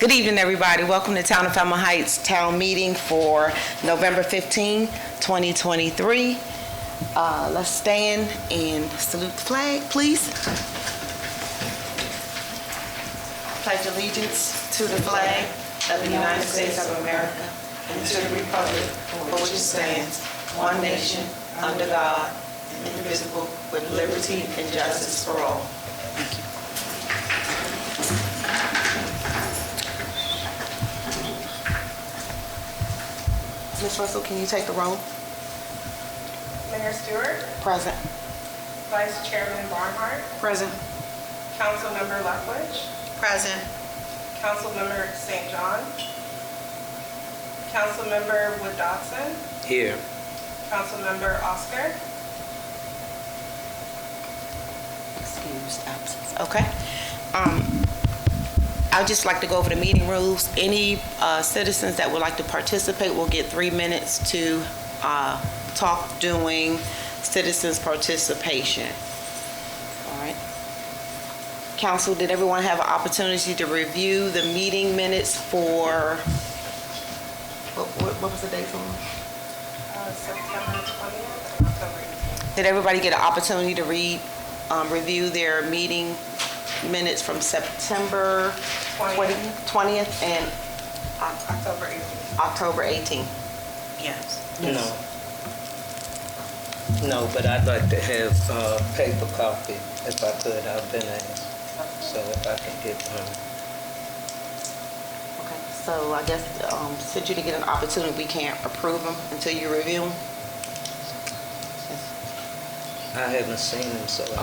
Good evening, everybody. Welcome to Town of Fairmount Heights Town Meeting for November 15, 2023. Let's stand and salute the flag, please. Pledge allegiance to the flag of the United States of America and to the republic for which it stands, one nation, under God, indivisible, with liberty and justice for all. Thank you. Ms. Russell, can you take the roll? Mayor Stewart. Present. Vice Chairman Barnhart. Present. Councilmember Lethbridge. Present. Councilmember St. John. Councilmember Wood Dodson. Here. Councilmember Oscar. Excused absence. Okay. I'd just like to go over the meeting rules. Any citizens that would like to participate will get 3 minutes to talk during citizens' participation. All right. Council, did everyone have an opportunity to review the meeting minutes for, what was the date on? September 20th and October 18th. Did everybody get an opportunity to review their meeting minutes from September 20th and October 18th. October 18th? Yes. No, but I'd like to have paper copy if I could. I've been asked. So if I can get one. Okay, so I guess since you didn't get an opportunity, we can't approve them until you review them? I haven't seen them, so Okay.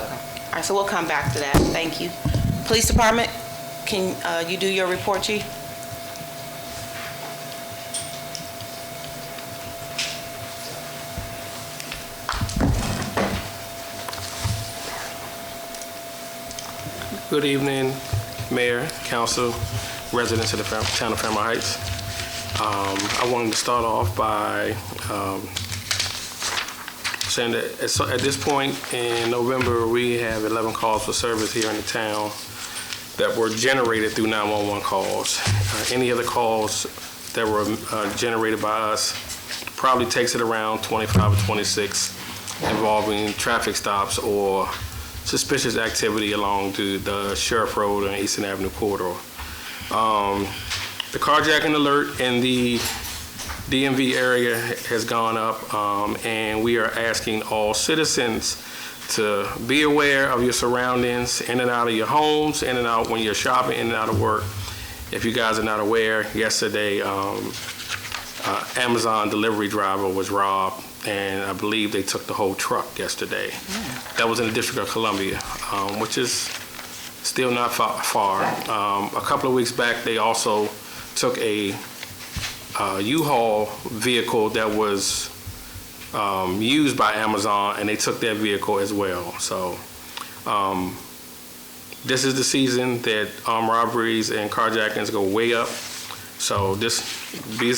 All right, so we'll come back to that. Thank you. Police Department, can you do your report, Chief? Good evening, Mayor, Council, residents of the Town of Fairmount Heights. I wanted to start off by saying that at this point in November, we have 11 calls for service here in the town that were generated through 911 calls. Any other calls that were generated by us probably takes it around 25 or 26 involving traffic stops or suspicious activity along the Sheriff Road and Eastern Avenue corridor. The carjacking alert in the DMV area has gone up, and we are asking all citizens to be aware of your surroundings, in and out of your homes, in and out when you're shopping, in and out of work. If you guys are not aware, yesterday, Amazon delivery driver was robbed, and I believe they took the whole truck yesterday. That was in the District of Columbia, which is still not far. A couple of weeks back, they also took a U-Haul vehicle that was used by Amazon, and they took that vehicle as well. So this is the season that armed robberies and carjackings go way up. So just be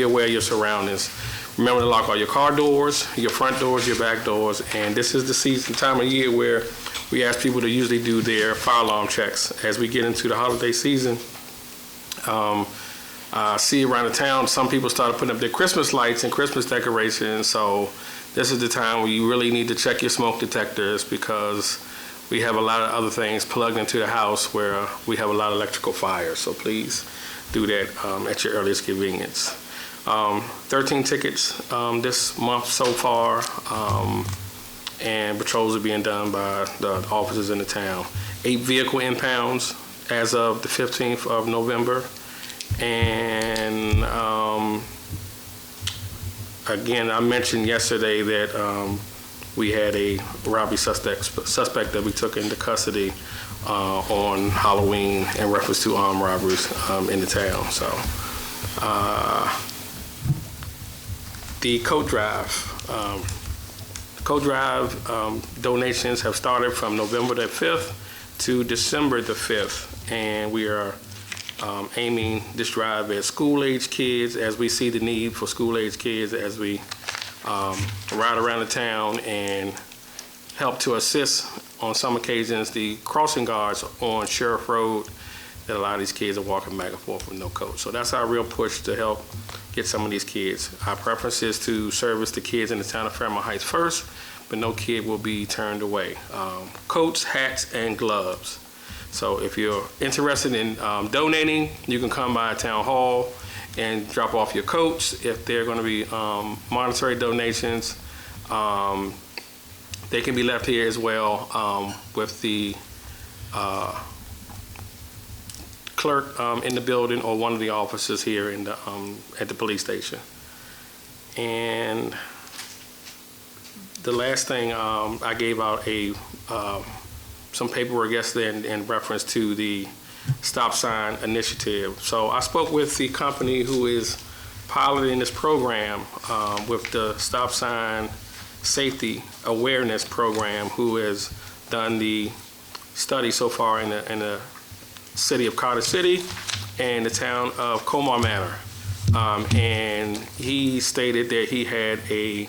aware of your surroundings. Remember to lock all your car doors, your front doors, your back doors, and this is the time of year where we ask people to usually do their fire alarm checks. As we get into the holiday season, I see around the town, some people started putting up their Christmas lights and Christmas decorations, so this is the time where you really need to check your smoke detectors because we have a lot of other things plugged into the house where we have a lot of electrical fires, so please do that at your earliest convenience. 13 tickets this month so far, and patrols are being done by the officers in the town. 8 vehicle impounds as of the 15th of November. And again, I mentioned yesterday that we had a robbery suspect that we took into custody on Halloween in reference to armed robberies in the town. So the coat drive donations have started from November the 5th to December the 5th, and we are aiming this drive at school-age kids as we see the need for school-age kids as we ride around the town and help to assist on some occasions the crossing guards on Sheriff Road that a lot of these kids are walking back and forth with no coach. So that's our real push to help get some of these kids. Our preference is to service the kids in the town of Fairmount Heights first, but no kid will be turned away. Coats, hats, and gloves. So if you're interested in donating, you can come by Town Hall and drop off your coats. If they're going to be monetary donations, they can be left here as well with the clerk in the building or one of the officers here in the, at the police station. And the last thing, I gave out some paperwork yesterday in reference to the stop sign initiative. So I spoke with the company who is piloting this program with the stop sign safety awareness program, who has done the study so far in the city of Carter City and the town of Comar Manor. And he stated that he had a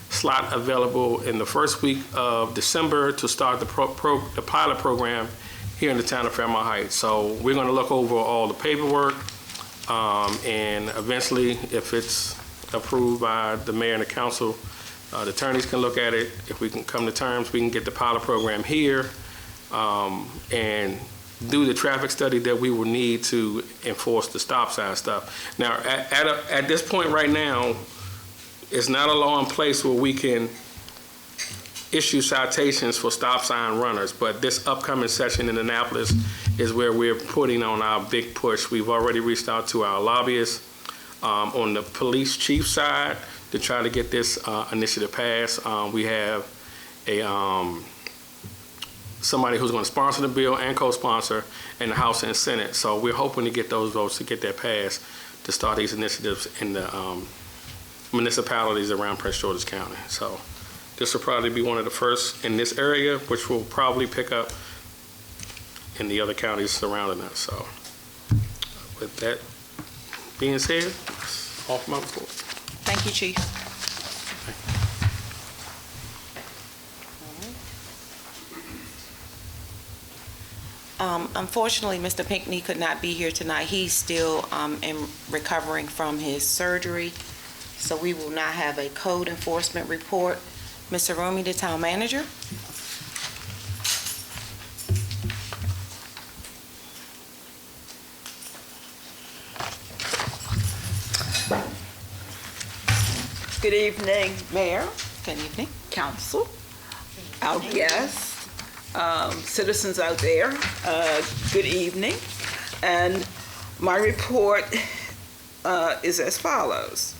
slot available in the first week of December to start the pilot program here in the town of Fairmount Heights. So we're going to look over all the paperwork, and eventually, if it's approved by the mayor and the council, the attorneys can look at it. If we can come to terms, we can get the pilot program here and do the traffic study that we will need to enforce the stop sign stuff. Now, at this point right now, it's not a law in place where we can issue citations for stop sign runners, but this upcoming session in Annapolis is where we're putting on our big push. We've already reached out to our lobbyists on the police chief side to try to get this initiative passed. We have somebody who's going to sponsor the bill and co-sponsor in the House and Senate. So we're hoping to get those votes to get that passed to start these initiatives in the municipalities around Prince George's County. So this will probably be one of the first in this area, which will probably pick up in the other counties surrounding us. So with that being said, that's all from my report. Thank you, Chief. Unfortunately, Mr. Pinckney could not be here tonight. He's still recovering from his surgery, so we will not have a code enforcement report. Mr. Rumi, the town manager. Good evening, Mayor, Good evening. Council, our guests, citizens out there. Good evening. And my report is as follows.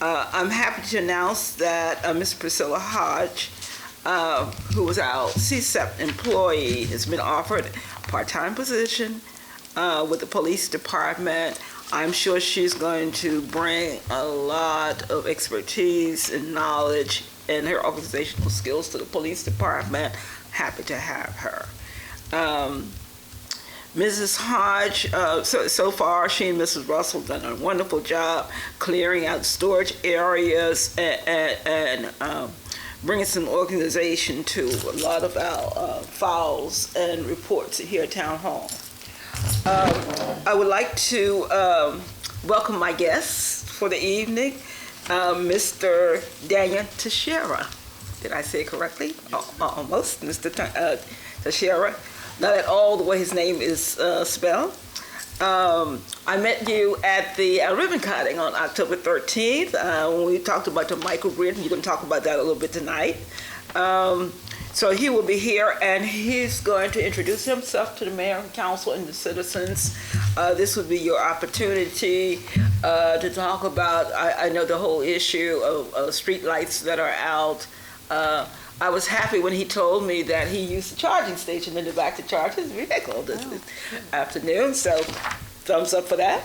I'm happy to announce that Ms. Priscilla Hodge, who was our CSEP employee, has been offered a part-time position with the police department. I'm sure she's going to bring a lot of expertise and knowledge and her organizational skills to the police department. Happy to have her. Mrs. Hodge, so far, she and Mrs. Russell done a wonderful job clearing out storage areas and bringing some organization to a lot of our files and reports here at Town Hall. I would like to welcome my guests for the evening, Mr. Daniel Teixeira. Did I say it correctly? Almost, Mr. Teixeira. Not at all the way his name is spelled. I met you at the ribbon cutting on October 13th when we talked about the microgrid, and you're going to talk about that a little bit tonight. So he will be here, and he's going to introduce himself to the mayor and council and the citizens. This would be your opportunity to talk about, I know the whole issue of street lights that are out. I was happy when he told me that he used the charging station in the back to charge his vehicle this afternoon, so thumbs up for that.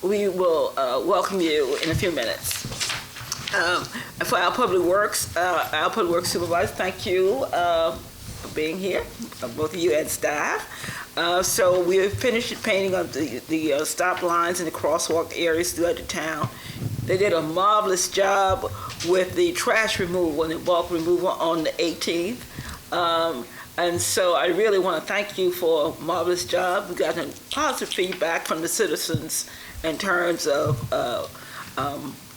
We will welcome you in a few minutes. For our Public Works Supervisor, thank you for being here, both of you and staff. So we have finished painting up the stop lines and the crosswalk areas throughout the town. They did a marvelous job with the trash removal and the bulk removal on the 18th. And so I really want to thank you for a marvelous job. We got positive feedback from the citizens in terms of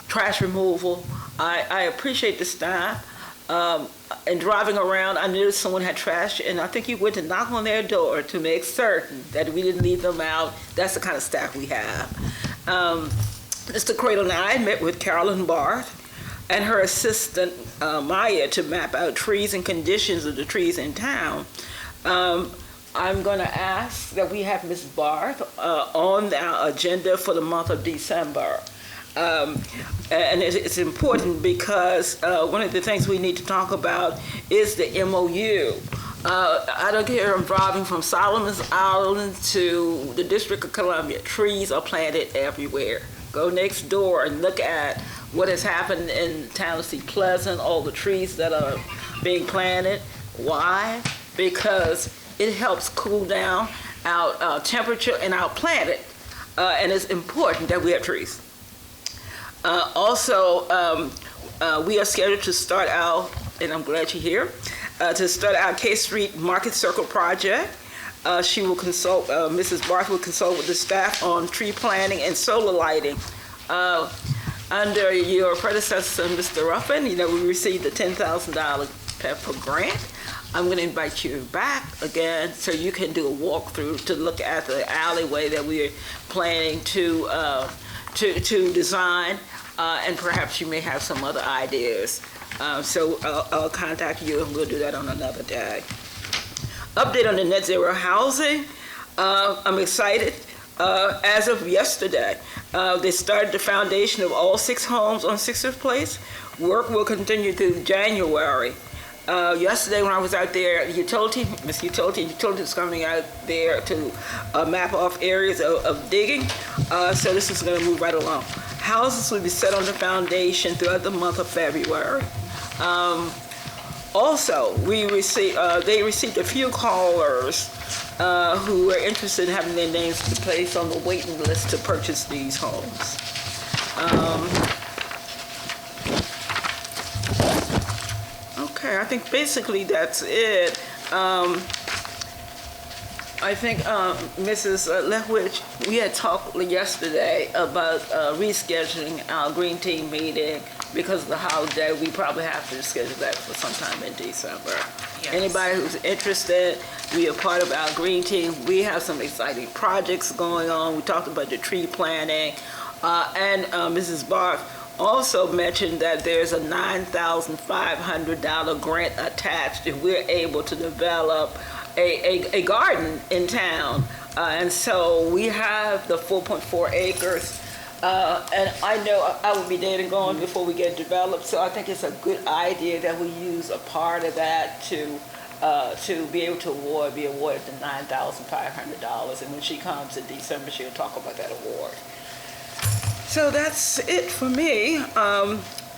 trash removal. I appreciate the staff. And driving around, I noticed someone had trash, and I think you went to knock on their door to make certain that we didn't leave them out. That's the kind of staff we have. Mr. Cradle and I met with Carolyn Barth and her assistant, Maya, to map out trees and conditions of the trees in town. I'm going to ask that we have Ms. Barth on our agenda for the month of December. And it's important because one of the things we need to talk about is the MOU. I don't care if I'm driving from Solomon's Island to the District of Columbia. Trees are planted everywhere. Go next door and look at what has happened in town of Sea Pleasant, all the trees that are being planted. Why? Because it helps cool down our temperature and our planet. And it's important that we have trees. Also, we are scheduled to start our, and I'm glad you're here, to start our K Street Market Circle project. She will consult, Mrs. Barth will consult with the staff on tree planting and solar lighting. Under your predecessor, Mr. Ruffin, we received a $10,000 PEPFAR grant. I'm going to invite you back again so you can do a walkthrough to look at the alleyway that we are planning to design, and perhaps you may have some other ideas. So I'll contact you and we'll do that on another day. Update on the net zero housing. I'm excited. As of yesterday, they started the foundation of all 6 homes on 6th Place. Work will continue through January. Yesterday when I was out there, Miss Utility was coming out there to map off areas of digging. So this is going to move right along. Houses will be set on the foundation throughout the month of February. Also, they received a few callers who were interested in having their names placed on the waiting list to purchase these homes. Okay, I think basically that's it. I think Mrs. Lethwich, we had talked yesterday about rescheduling our Green Team meeting because of the holiday. We probably have to schedule that for sometime in December. Yes. Anybody who's interested, be a part of our Green Team. We have some exciting projects going on. We talked about the tree planting, and Mrs. Barth also mentioned that there's a $9,500 grant attached if we're able to develop a garden in town. And so we have the 4.4 acres. And I know I will be dead and gone before we get developed. So I think it's a good idea that we use a part of that to be able to be awarded the $9,500. And when she comes in December, she'll talk about that award. So that's it for me.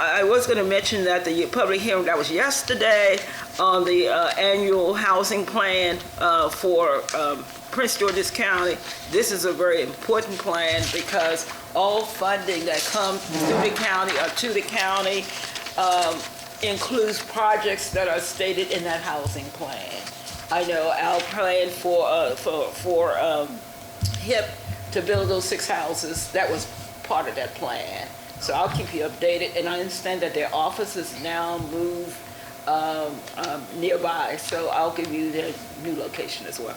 I was going to mention that the public hearing that was yesterday on the annual housing plan for Prince George's County. This is a very important plan because all funding that comes through the county or to the county includes projects that are stated in that housing plan. I know our plan for HIP to build those 6 houses, that was part of that plan. So I'll keep you updated, and I understand that their office is now moved nearby, so I'll give you their new location as well.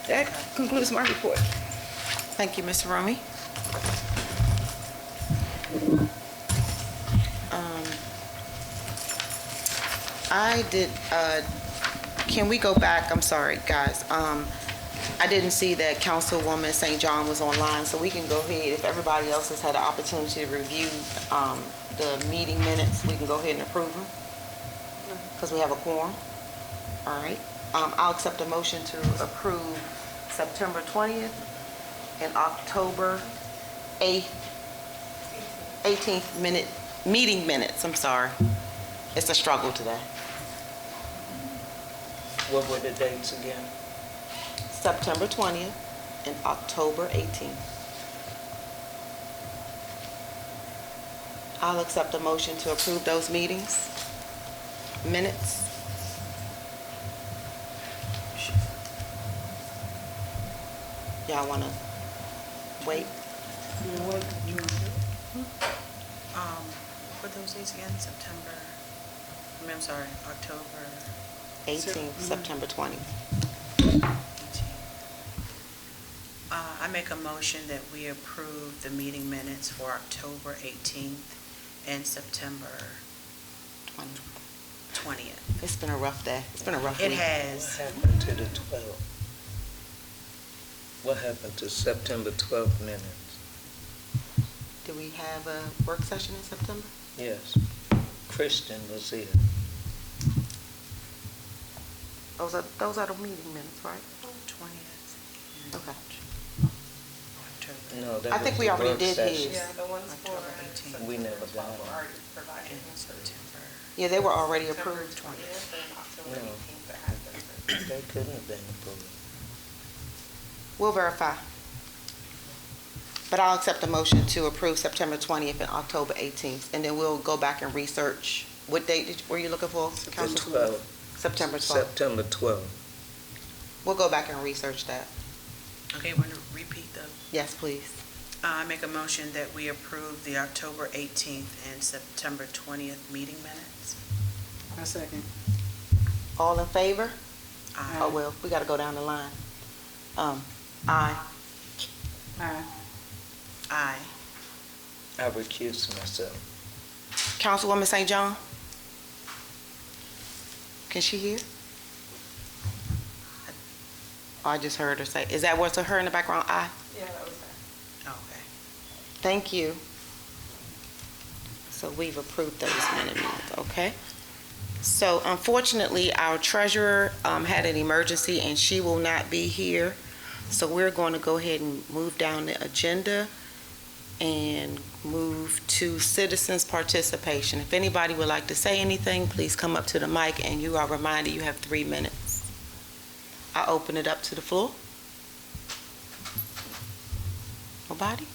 That concludes my report. Thank you, Ms. Romy. Can we go back? I'm sorry, guys. I didn't see that Councilwoman St. John was online, so we can go ahead. If everybody else has had an opportunity to review the meeting minutes, we can go ahead and approve them because we have a quorum. All right. I'll accept a motion to approve September 20th and October 18th meeting minutes. I'm sorry. It's a struggle today. What were the dates again? September 20th and October 18th. I'll accept a motion to approve those minutes. Y'all wanna wait? What those dates again? September, I'm sorry, October 18th, September 20th. 18th. I make a motion that we approve the meeting minutes for October 18th and September 20th. It's been a rough day. It's been a rough It week. What has. happened to the 12th? What happened to September 12th minutes? Do we have a work session in September? Yes. Christian was here. Those are the meeting minutes, right? 20th. Okay. October. No, that I think was we the already work did session. his. Yeah, the ones for October 18th. We never September got 12th were them. already provided. And September. Yeah, they were already September approved. 20th and October No. 18th that has been approved. They couldn't have been approved. We'll verify. But I'll accept the motion to approve September 20th and October 18th, and then we'll go back and research. What date were you looking for, The Council? 12th. September 12th. September 12th. We'll go back and research that. Okay, want to repeat the, Yes, please. I make a motion that we approve the October 18th and September 20th meeting minutes. I second. All in favor? Aye. Oh, well, we got to go down the line. Aye. Aye. I recused myself. Councilwoman St. John? Can she hear? Oh, I just heard her say, is that what's her in the background? Aye. Yeah, that was her. Okay. Thank you. So we've approved those minutes, okay? So unfortunately, our treasurer had an emergency and she will not be here. So we're going to go ahead and move down the agenda and move to citizens' participation. If anybody would like to say anything, please come up to the mic, and you are reminded you have 3 minutes. I open it up to the floor. Nobody?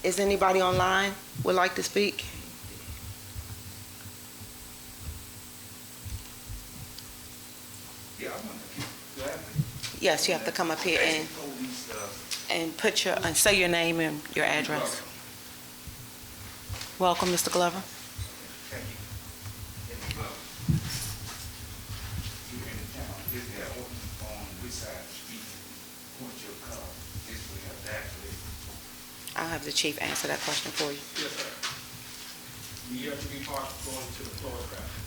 Is anybody online would like to speak? Yeah, I want to keep that. Yes, you have to come up here and put your, and say your name and your address. Welcome, Mr. Glover. Thank you. In the club. You in the town, is there open on which side of the street? Point your car this way or that way? I'll have the chief answer that question for you. Yes, sir. You have to be parked going to the floor traffic.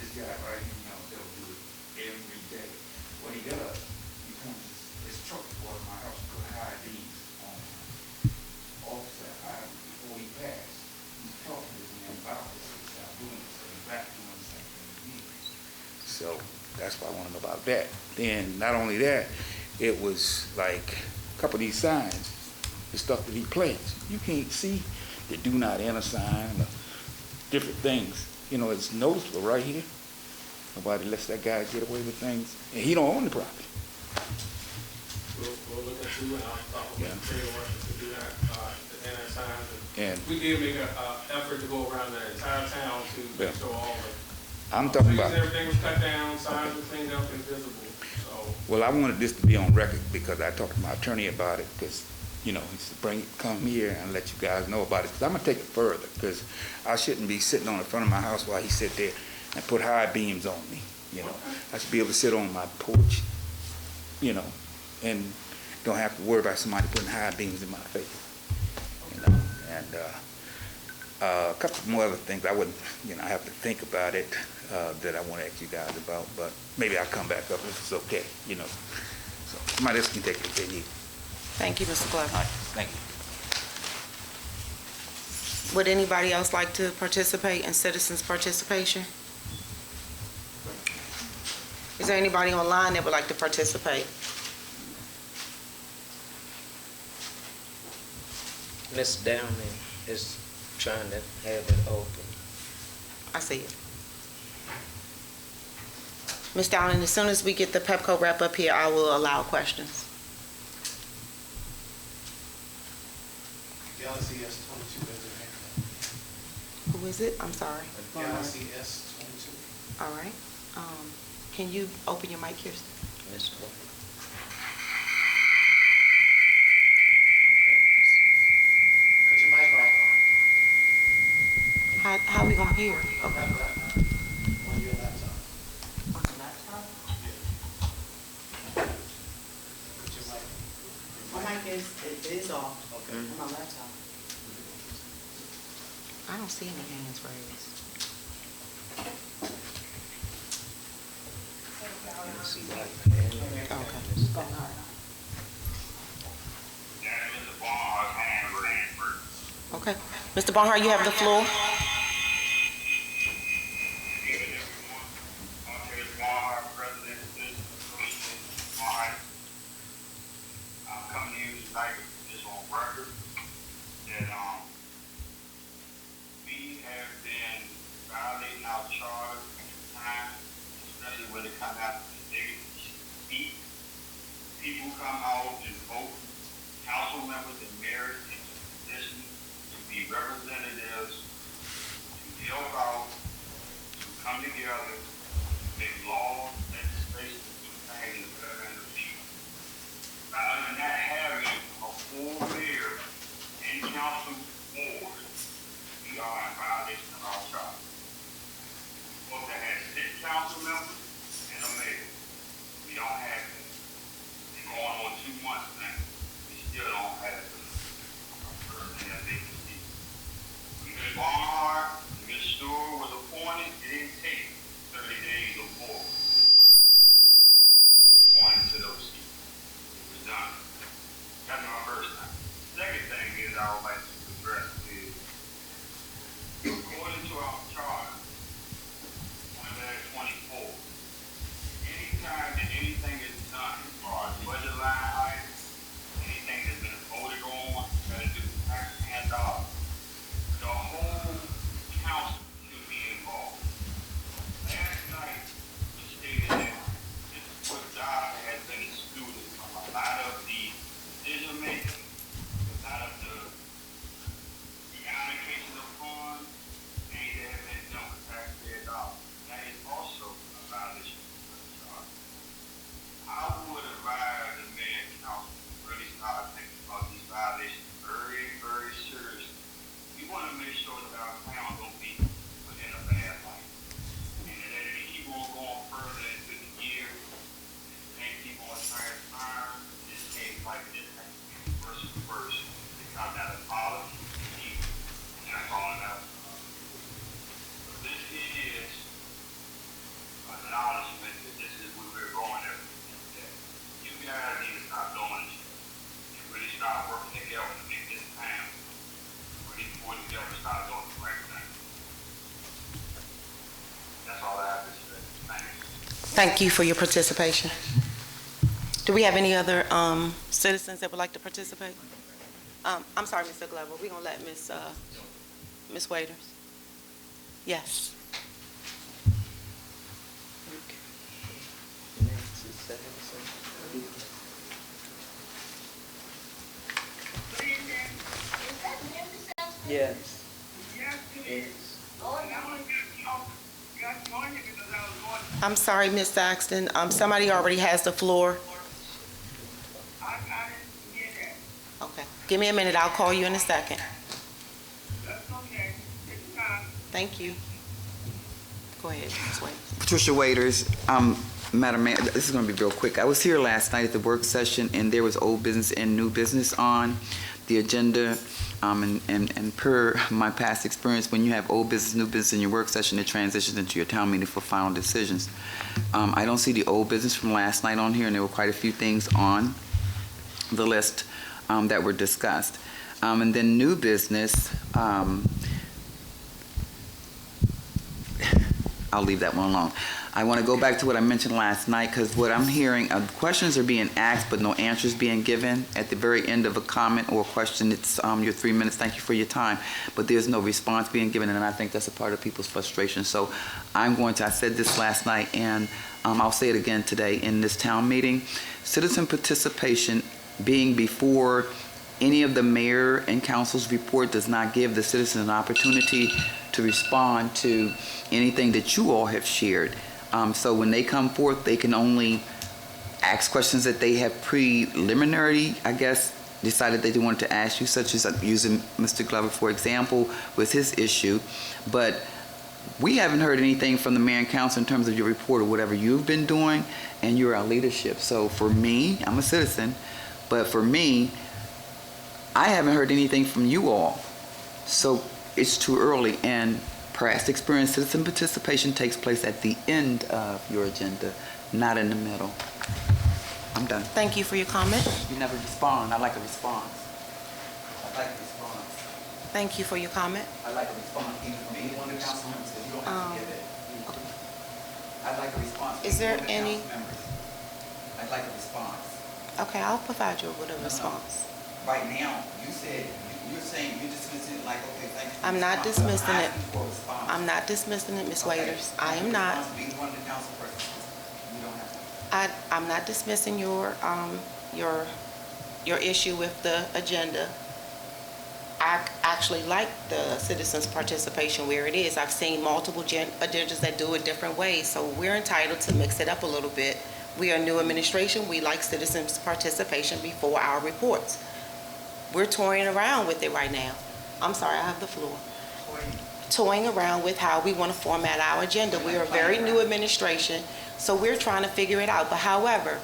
This guy right here, they'll do it every day. What he does, he comes, his truck before my house, put high beams on officer before he passed. He's talking to him about this, he's not doing this, and he's back doing the same thing again. So that's why I want to know about that. Then, not only that, it was like a couple of these signs, the stuff that he plants. You can't see the do not enter sign, or different things. You know, it's noticeable right here. Nobody lets that guy get away with things, and he don't own the property. We'll look at you, and I'll talk with Yeah. the trade workers to do that, the signs. And We did make an effort to go around the entire town to Yeah. make sure all I'm the talking trees about, and everything was cut down, signs were cleaned up and visible, so. well, I wanted this to be on record because I talked to my attorney about it, because, you know, he said, come here and let you guys know about it, because I'm gonna take it further, because I shouldn't be sitting on the front of my house while he sit there and put high beams on me, you know. I should be able to sit on my porch, you know, and don't have to worry about somebody putting high beams in my face, you know. And a couple more other things I wouldn't, you know, I have to think about it, that I want to ask you guys about, but maybe I'll come back up if it's okay, you know. So somebody else can take it if they need. Thank you, Mr. Glover. All right, thank you. Would anybody else like to participate in citizens' participation? Is there anybody online that would like to participate? Miss Downing is trying to have it open. I see it. Ms. Downing, as soon as we get the Pepco rep up here, I will allow questions. Galaxy S22 has their hand up. Who is it? I'm sorry. Galaxy S22. All right. Can you open your mic, Kirsten? Ms. White. Put your mic on. How we gonna hear? Okay. On your laptop. On the laptop? Put your mic. My mic is off Okay. on my laptop. I don't see any hands raised. Ms. White and Okay. Ms. Go ahead. Okay. Mr. Barnhart, you have the floor. I'm coming to you tonight with this on record that, we have been violating our charter time, especially when it comes out to the speak. People come out and vote, council members and mayors into position to be representatives, to help out, to come together, make laws, legislation, do things in the betterment of the people. By not having a full mayor and council board, we are in violation of our charter. We're supposed to have 6 council members and a mayor. We don't have that. It's going on 2 months now. We still don't have a person that they can see. Ms. Barnhart, Ms. Stewart was appointed, it didn't take 30 days or more. Appointed to those seats. It was done. That's my first time. Second thing is I would like to address is, according to our charter, 1-24, anytime that anything is done as far as budget line items, anything that's been voted on, that is tax and dollars, the whole council should be involved. Last night, we stated that this is what job has been excluded from a lot of the decision making, a lot of the allocation of funds, things that have been done with taxpayer dollars. That is also a violation of the charter. I would advise the mayor and council to really start thinking about these violations very, very seriously. We want to make sure that our town don't be put in a bad light. And that as we keep on going further into the year, things keep on transpiring, it seems like this thing is worse and worse. It comes out of policy, and that's all it has. So this is an acknowledgement that this is where we're going every day. You guys need to stop doing this and really start working together to make this town really pull together and start doing the right thing. That's all I have to say. Thanks. Thank you for your participation. Do we have any other citizens that would like to participate? I'm sorry, Mr. Glover. We're gonna let Ms. Waiters. Yes. Nancy Sampson. Yes. Yes. I'm sorry, Ms. Saxton. Somebody already has the floor. Okay. Give me a minute. I'll call you in a second. Thank you. Go ahead, Ms. Waiters. Patricia Waiters, Madam Mayor, this is going to be real quick. I was here last night at the work session, and there was old business and new business on the agenda. And per my past experience, when you have old business, new business in your work session, it transitions into your town meeting for final decisions. I don't see the old business from last night on here, and there were quite a few things on the list that were discussed. And then new business, I'll leave that one alone. I want to go back to what I mentioned last night, because what I'm hearing, questions are being asked but no answers being given. At the very end of a comment or a question, it's your 3 minutes, thank you for your time, but there's no response being given, and I think that's a part of people's frustration. So I said this last night, and I'll say it again today in this town meeting. Citizen participation being before any of the mayor and council's report does not give the citizen an opportunity to respond to anything that you all have shared. So when they come forth, they can only ask questions that they have preliminary, I guess, decided they wanted to ask you, such as using Mr. Glover, for example, with his issue. But we haven't heard anything from the mayor and council in terms of your report or whatever you've been doing, and you're our leadership. So for me, I'm a citizen, but for me, I haven't heard anything from you all. So it's too early, and past experience, citizen participation takes place at the end of your agenda, not in the middle. I'm done. Thank you for your comment. You never respond. I like a response. I like a response. Thank you for your comment. I like a response, even from any one of the council members, because you don't have to give it. I'd like a response. from Is there any one of the any- council members. I'd like a response. Okay, I'll provide you with a No. response. Right now, you said, you're saying, you're dismissing it like, okay, thank you. for I'm not response. dismissing it. asking for a response. I'm not dismissing it, Ms. Okay. Waiters. I am not. Response to either one of the council persons. You don't have to. I'm not dismissing your issue with the agenda. I actually like the citizens' participation where it is. I've seen multiple agendas that do it different ways, so we're entitled to mix it up a little bit. We are new administration. We like citizens' participation before our reports. We're toying around with it right now. I'm sorry, I have the floor. Toying around with how we want to format our agenda. We are a very new administration, so we're trying to figure it out. But however,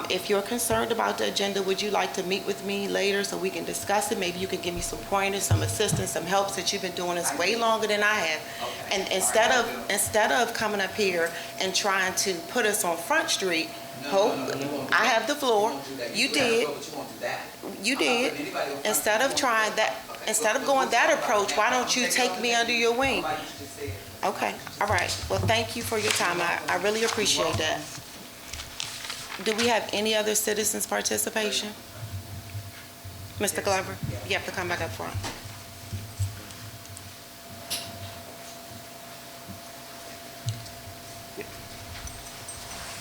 if you're concerned about the agenda, would you like to meet with me later so we can discuss it? Maybe you can give me some pointers, some assistance, some help, since you've been doing this way longer than I have. Okay. And All right, instead of coming up here and trying to put us on Front Street, No, Hope, no, you won't do I that. have the floor. won't do that. You do have the did. floor, but you won't do that. You I'm not did. putting anybody on front. Instead You of won't trying do that, Okay, instead of we'll going that talk about approach, why that. don't you I'm take taking me on under your wing? Like you just said. Okay, all right. Well, thank you for your time. I really appreciate that. Do we have any other citizens' participation? Mr. Glover, you have to come back up front.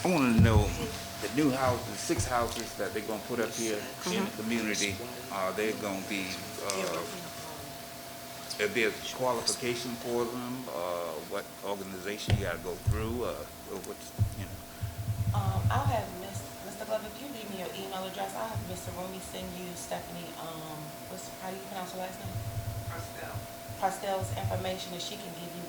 I want to know, the new houses, 6 houses that they're gonna put up here in the community, are they gonna be, is there qualification for them? What organization you gotta go through, or what's, you know? I'll have Mr. Glover, if you leave me your email address, I'll have Mr. Rooney send you Stephanie, how do you pronounce her last name? Parstell's information, and she can give you,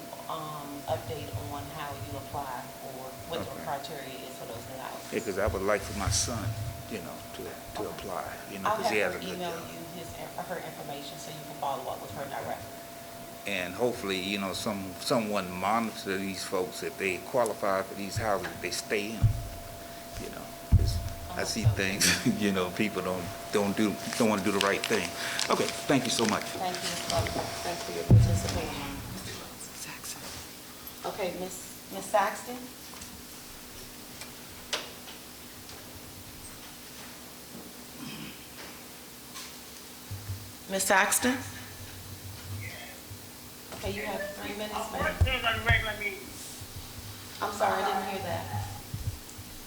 update on how you apply or what the Okay. criteria is for those new houses. Yeah, 'cause I would like for my son, you know, to apply, you know, I'll 'cause he has have a her good email job. you her information so you can follow up with her directly. And hopefully, you know, someone monitor these folks, if they qualify for these houses, they stay in, you know. 'Cause I see things, you know, people don't want to do the right thing. Okay, thank you so much. Thank you, Ms. Glover. Thanks for your participation. Okay, Ms. Saxton? Ms. Saxton? Okay, you have 3 minutes, ma'am. What is a regular meeting? I'm sorry, I didn't hear that.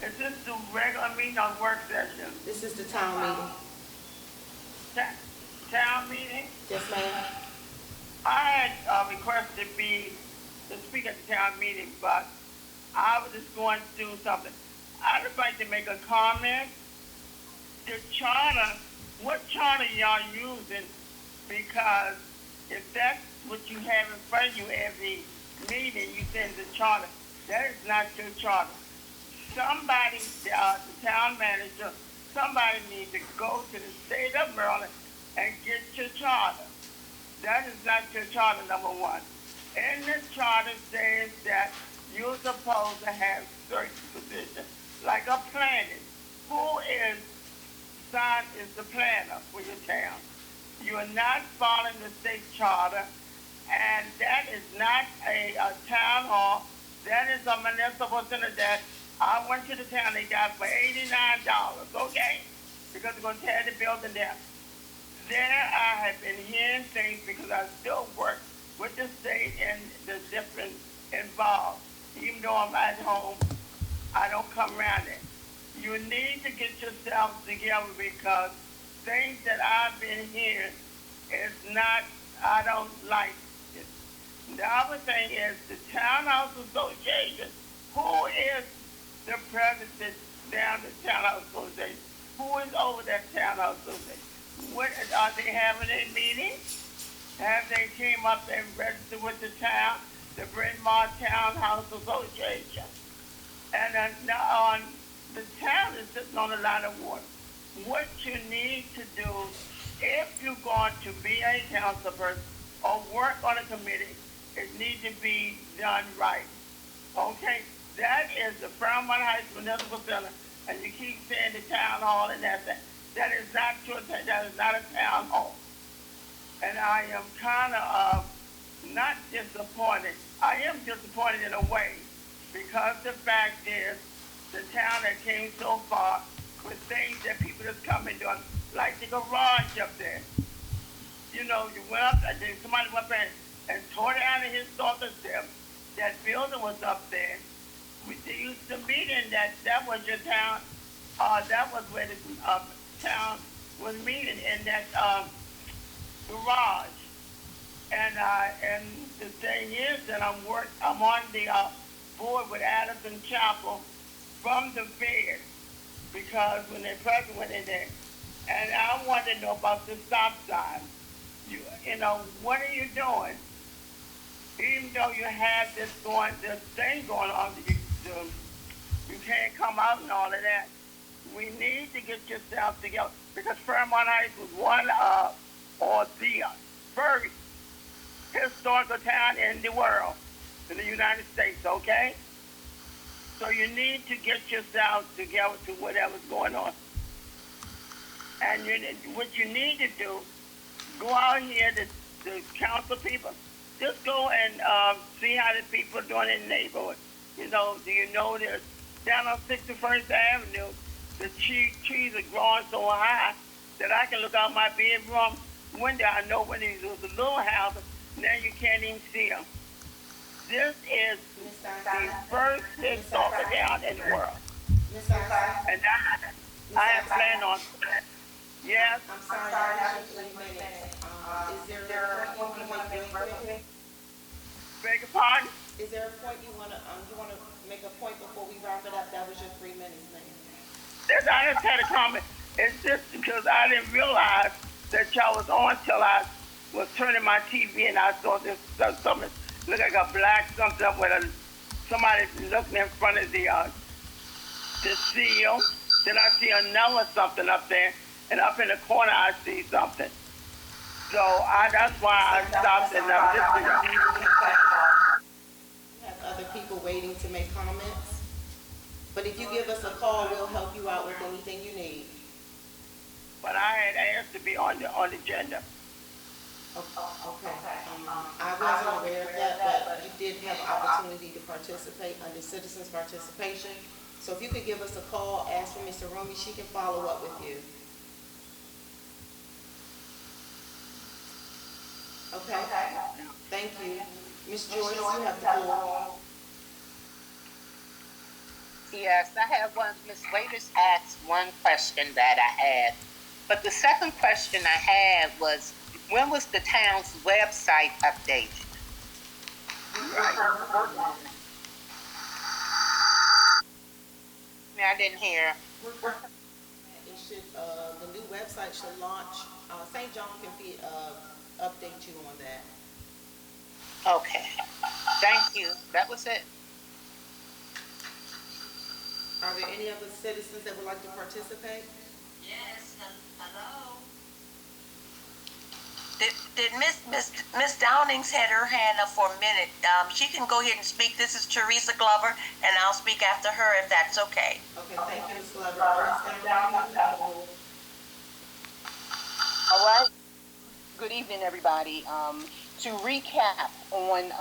Is this the regular meeting or work session? This is the town meeting. Town meeting? Yes, ma'am. I had requested to speak at the town meeting, but I was just going to do something. I would like to make a comment. The charter, what charter y'all using? Because if that's what you have in front of you every meeting, you send the charter. That is not your charter. Somebody, the town manager, somebody needs to go to the state of Maryland and get your charter. That is not your charter, number one. In the charter says that you're supposed to have certain positions, like a planner. Who is the planner for your town? You are not following the state charter, and that is not a town hall. That is a municipal center that I went to the town, they got for $89, okay? Because they're gonna tear the building down. There I have been hearing things because I still work with the state and the different involved. Even though I'm at home, I don't come around it. You need to get yourselves together because things that I've been hearing is not, I don't like it. The other thing is the Townhouse Association. Who is the president down the townhouse association. Who is over that townhouse association? What, are they having a meeting? Have they came up and registered with the town, the Bryn Mawr Townhouse Association? And now on the town is sitting on a lot of water. What you need to do, if you're going to be a council person or work on a committee, it needs to be done right. Okay? That is the Fairmount High School Municipal Center, and you keep saying the town hall and that thing. That is not true. That is not a town hall. And I am kind of not disappointed. I am disappointed in a way, because the fact is the town that came so far with things that people just come and doing, like the garage up there. You know, you went up there, somebody went up there and tore down the historical steps. That building was up there. They used to meet in that was your town, that was where the town was meeting, in that garage. And the thing is that I'm on the board with Addison Chapel from the fair, because when the president went in there, and I wanted to know about the stop sign. You know, what are you doing? Even though you have this thing going on, you can't come out and all of that. We need to get yourself together, because Fairmount Heights was one or the first historical town in the world, in the United States, okay? So you need to get yourself together to whatever's going on. And what you need to do, go out here, the council people, just go and see how the people are doing in the neighborhood. You know, do you know that down on 61st Avenue, the trees are growing so high that I can look out my bedroom window. I know when it was a little house, now you can't even see them. This is the first historical town in the world. And I have planned on that. Yes? I'm sorry, I have 3 minutes. Is there a point you want to make really quick? Beg your pardon? Is there a point you want to make a point before we wrap it up? That was your 3 minutes, ma'am. I just had a comment. It's just because I didn't realize that y'all was on till I was turning my TV and I saw this something look like a black something up with somebody looking in front of the seal. Then I see another something up there, and up in the corner I see something. So that's why I stopped and I'm listening. We have other people waiting to make comments. But if you give us a call, we'll help you out with anything you need. But I had asked to be on the agenda. Okay. I wasn't aware of that, but you did have an opportunity to participate under citizens' participation. So if you could give us a call, ask for Mr. Rumi, she can follow up with you. Okay? Thank you. Ms. Joyce, you have the floor. Yes, I have one. Ms. Waiters asked one question that I had. But the second question I had was, when was the town's website updated? I didn't hear. It should, the new website should launch, St. John can update you on that. Okay. Thank you. That was it. Are there any other citizens that would like to participate? Yes, hello. Did Miss Downings had her hand up for a minute? She can go ahead and speak. This is Teresa Glover, and I'll speak after her if that's okay. Okay, thank you, Ms. Glover. All right. Good evening, everybody. To recap on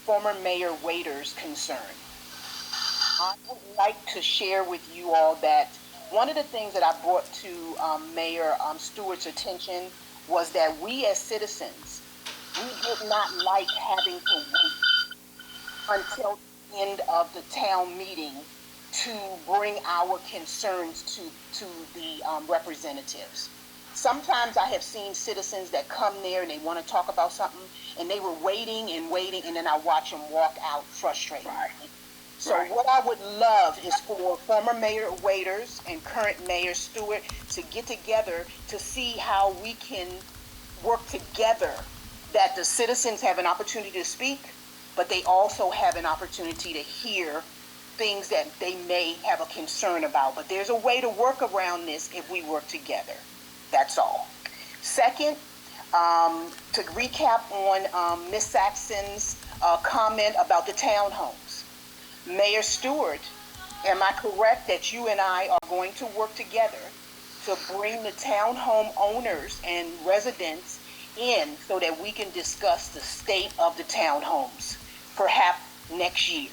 former Mayor Waiters' concern, I would like to share with you all that one of the things that I brought to Mayor Stewart's attention was that we as citizens, we did not like having to wait until the end of the town meeting to bring our concerns to the representatives. Sometimes I have seen citizens that come there and they want to talk about something, and they were waiting, and then I watch them walk out frustrated. So what I would love is for former Mayor Waiters and current Mayor Stewart to get together to see how we can work together, that the citizens have an opportunity to speak, but they also have an opportunity to hear things that they may have a concern about. But there's a way to work around this if we work together. That's all. Second, to recap on Ms. Saxon's comment about the townhomes. Mayor Stewart, am I correct that you and I are going to work together to bring the townhome owners and residents in so that we can discuss the state of the townhomes, perhaps next year?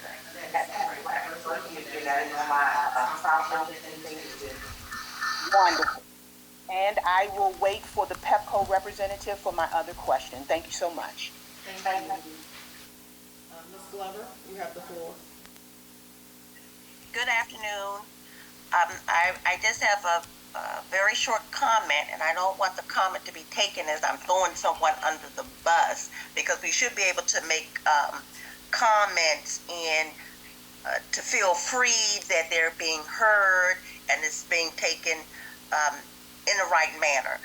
Wonderful. And I will wait for the PEPCO representative for my other question. Thank you so much. Thank you. Ms. Glover, you have the floor. Good afternoon. I just have a very short comment, and I don't want the comment to be taken as I'm throwing someone under the bus, because we should be able to make comments and to feel free that they're being heard and it's being taken in the right manner.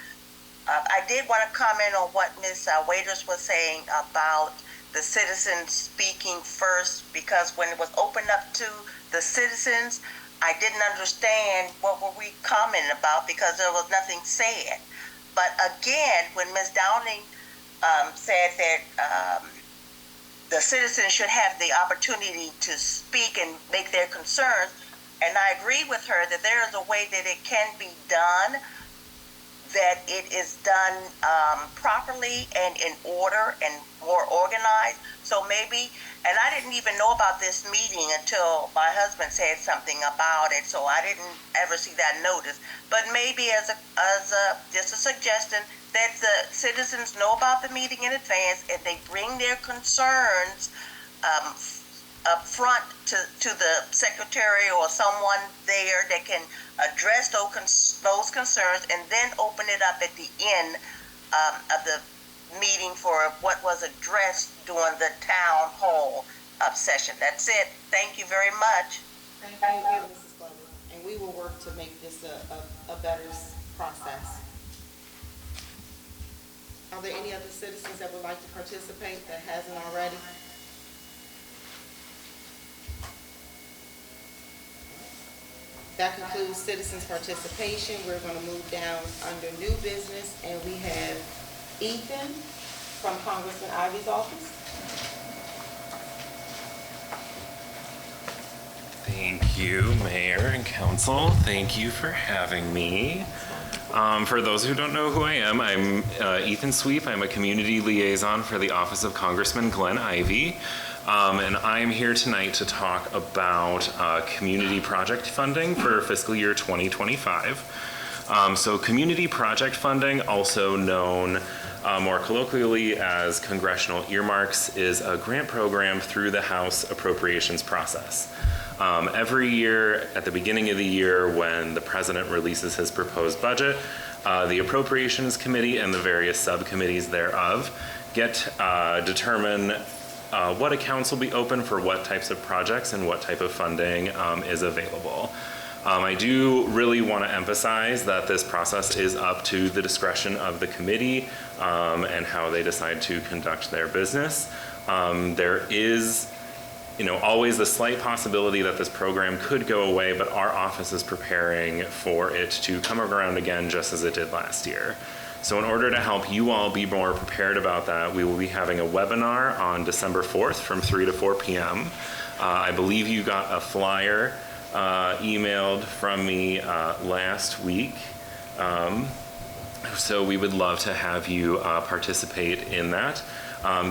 I did want to comment on what Ms. Waiters was saying about the citizens speaking first, because when it was opened up to the citizens, I didn't understand what were we commenting about because there was nothing said. But again, when Ms. Downing said that the citizens should have the opportunity to speak and make their concerns, and I agree with her that there is a way that it can be done, that it is done properly and in order and more organized. So maybe, and I didn't even know about this meeting until my husband said something about it, so I didn't ever see that notice. But maybe as just a suggestion that the citizens know about the meeting in advance and they bring their concerns up front to the secretary or someone there that can address those concerns, and then open it up at the end of the meeting for what was addressed during the town hall session. That's it. Thank you very much. Thank you, Mrs. Glover. And we will work to make this a better process. Are there any other citizens that would like to participate that hasn't already? That concludes citizens' participation. We're going to move down under new business, and we have Ethan from Congressman Ivey's office. Thank you, Mayor and Council. Thank you for having me. For those who don't know who I am, I'm Ethan Sweep. I'm a community liaison for the office of Congressman Glenn Ivey. And I'm here tonight to talk about community project funding for fiscal year 2025. So community project funding, also known more colloquially as congressional earmarks, is a grant program through the House appropriations process. Every year at the beginning of the year when the president releases his proposed budget, the Appropriations Committee and the various subcommittees thereof determine what accounts will be open for what types of projects and what type of funding is available. I do really want to emphasize that this process is up to the discretion of the committee and how they decide to conduct their business. There is always the slight possibility that this program could go away, but our office is preparing for it to come around again just as it did last year. So in order to help you all be more prepared about that, we will be having a webinar on December 4th from 3 to 4 p.m. I believe you got a flyer emailed from me last week. So we would love to have you participate in that.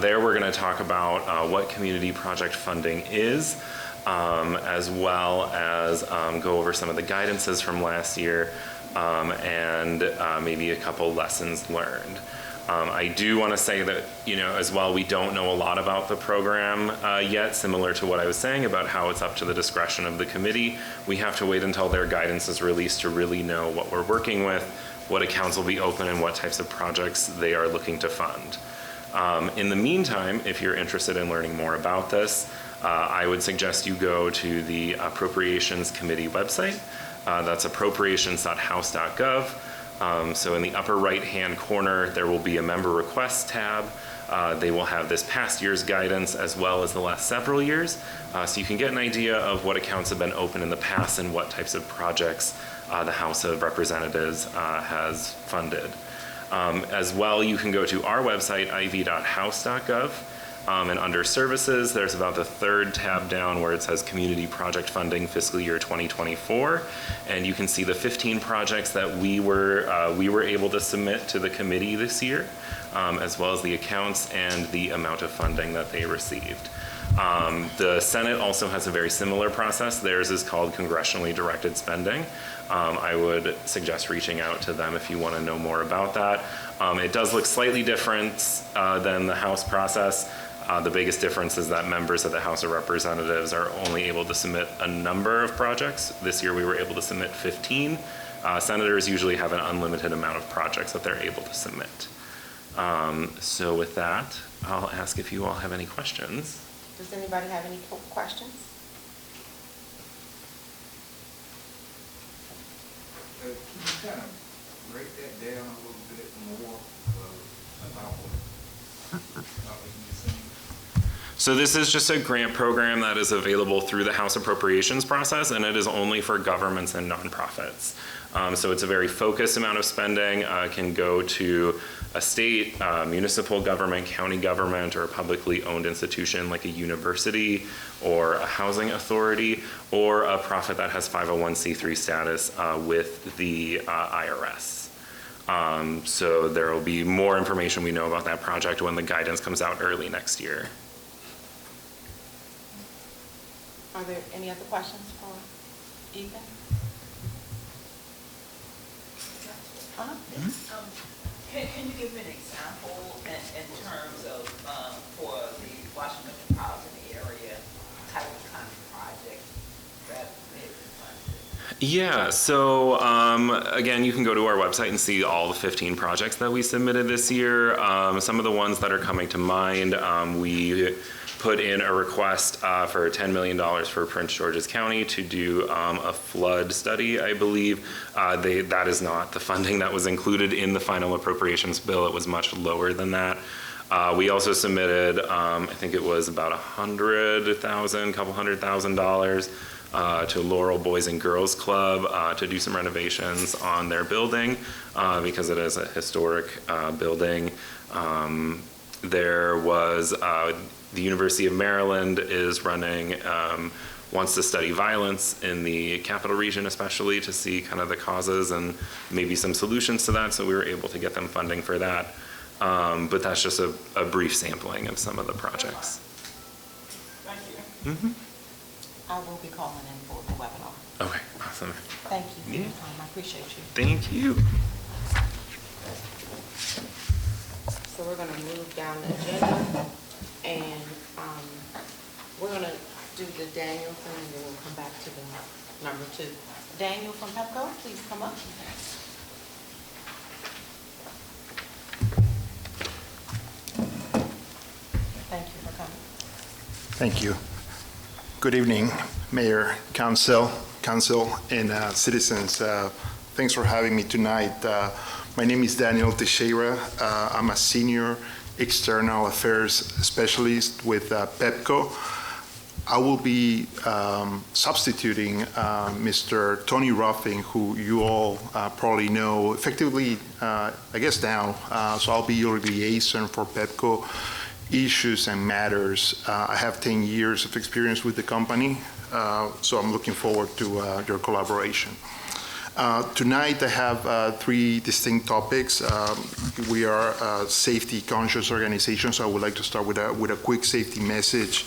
There we're going to talk about what community project funding is, as well as go over some of the guidances from last year, and maybe a couple lessons learned. I do want to say that, as well, we don't know a lot about the program yet, similar to what I was saying about how it's up to the discretion of the committee. We have to wait until their guidance is released to really know what we're working with, what accounts will be open, and what types of projects they are looking to fund. In the meantime, if you're interested in learning more about this, I would suggest you go to the Appropriations Committee website. That's appropriations.house.gov. So in the upper right-hand corner, there will be a member requests tab. They will have this past year's guidance as well as the last several years. So you can get an idea of what accounts have been open in the past and what types of projects the House of Representatives has funded. As well, you can go to our website, iv.house.gov. And under services, there's about the third tab down where it says community project funding fiscal year 2024. And you can see the 15 projects that we were able to submit to the committee this year, as well as the accounts and the amount of funding that they received. The Senate also has a very similar process. Theirs is called congressionally directed spending. I would suggest reaching out to them if you want to know more about that. It does look slightly different than the House process. The biggest difference is that members of the House of Representatives are only able to submit a number of projects. This year we were able to submit 15. Senators usually have an unlimited amount of projects that they're able to submit. So with that, I'll ask if you all have any questions. Does anybody have any questions? Can you kind of break that down a little bit more about what you're saying? So this is just a grant program that is available through the House appropriations process, and it is only for governments and nonprofits. So it's a very focused amount of spending, can go to a state, municipal government, county government, or a publicly owned institution like a university or a housing authority, or a profit that has 501c3 status with the IRS. So there will be more information we know about that project when the guidance comes out early next year. Are there any other questions for Ethan? Can you give me an example in terms of, for the Washington metropolitan area, type of kind of project that may be funded? Yeah, so again, you can go to our website and see all the 15 projects that we submitted this year. Some of the ones that are coming to mind, we put in a request for $10 million for Prince George's County to do a flood study, I believe. That is not the funding that was included in the final appropriations bill. It was much lower than that. We also submitted, I think it was about couple $100,000 to Laurel Boys and Girls Club to do some renovations on their building because it is a historic building. There was the University of Maryland is running, wants to study violence in the capital region, especially to see kind of the causes and maybe some solutions to that. So we were able to get them funding for that. But that's just a brief sampling of some of the projects. Thank you. Mm-hmm. I will be calling in for the webinar. Okay, awesome. Thank you for your time. I appreciate you. Thank you. So we're gonna move down the agenda and we're gonna do the Daniel thing and then we'll come back to the number 2. Daniel from Pepco, please come up. Thank you for coming. Thank you. Good evening, Mayor, Council, and citizens. Thanks for having me tonight. My name is Daniel Teixeira. I'm a senior external affairs specialist with Pepco. I will be substituting Mr. Tony Ruffing, who you all probably know effectively, I guess now. So I'll be your liaison for Pepco issues and matters. I have 10 years of experience with the company, so I'm looking forward to your collaboration. Tonight I have 3 distinct topics. We are a safety conscious organization, so I would like to start with a quick safety message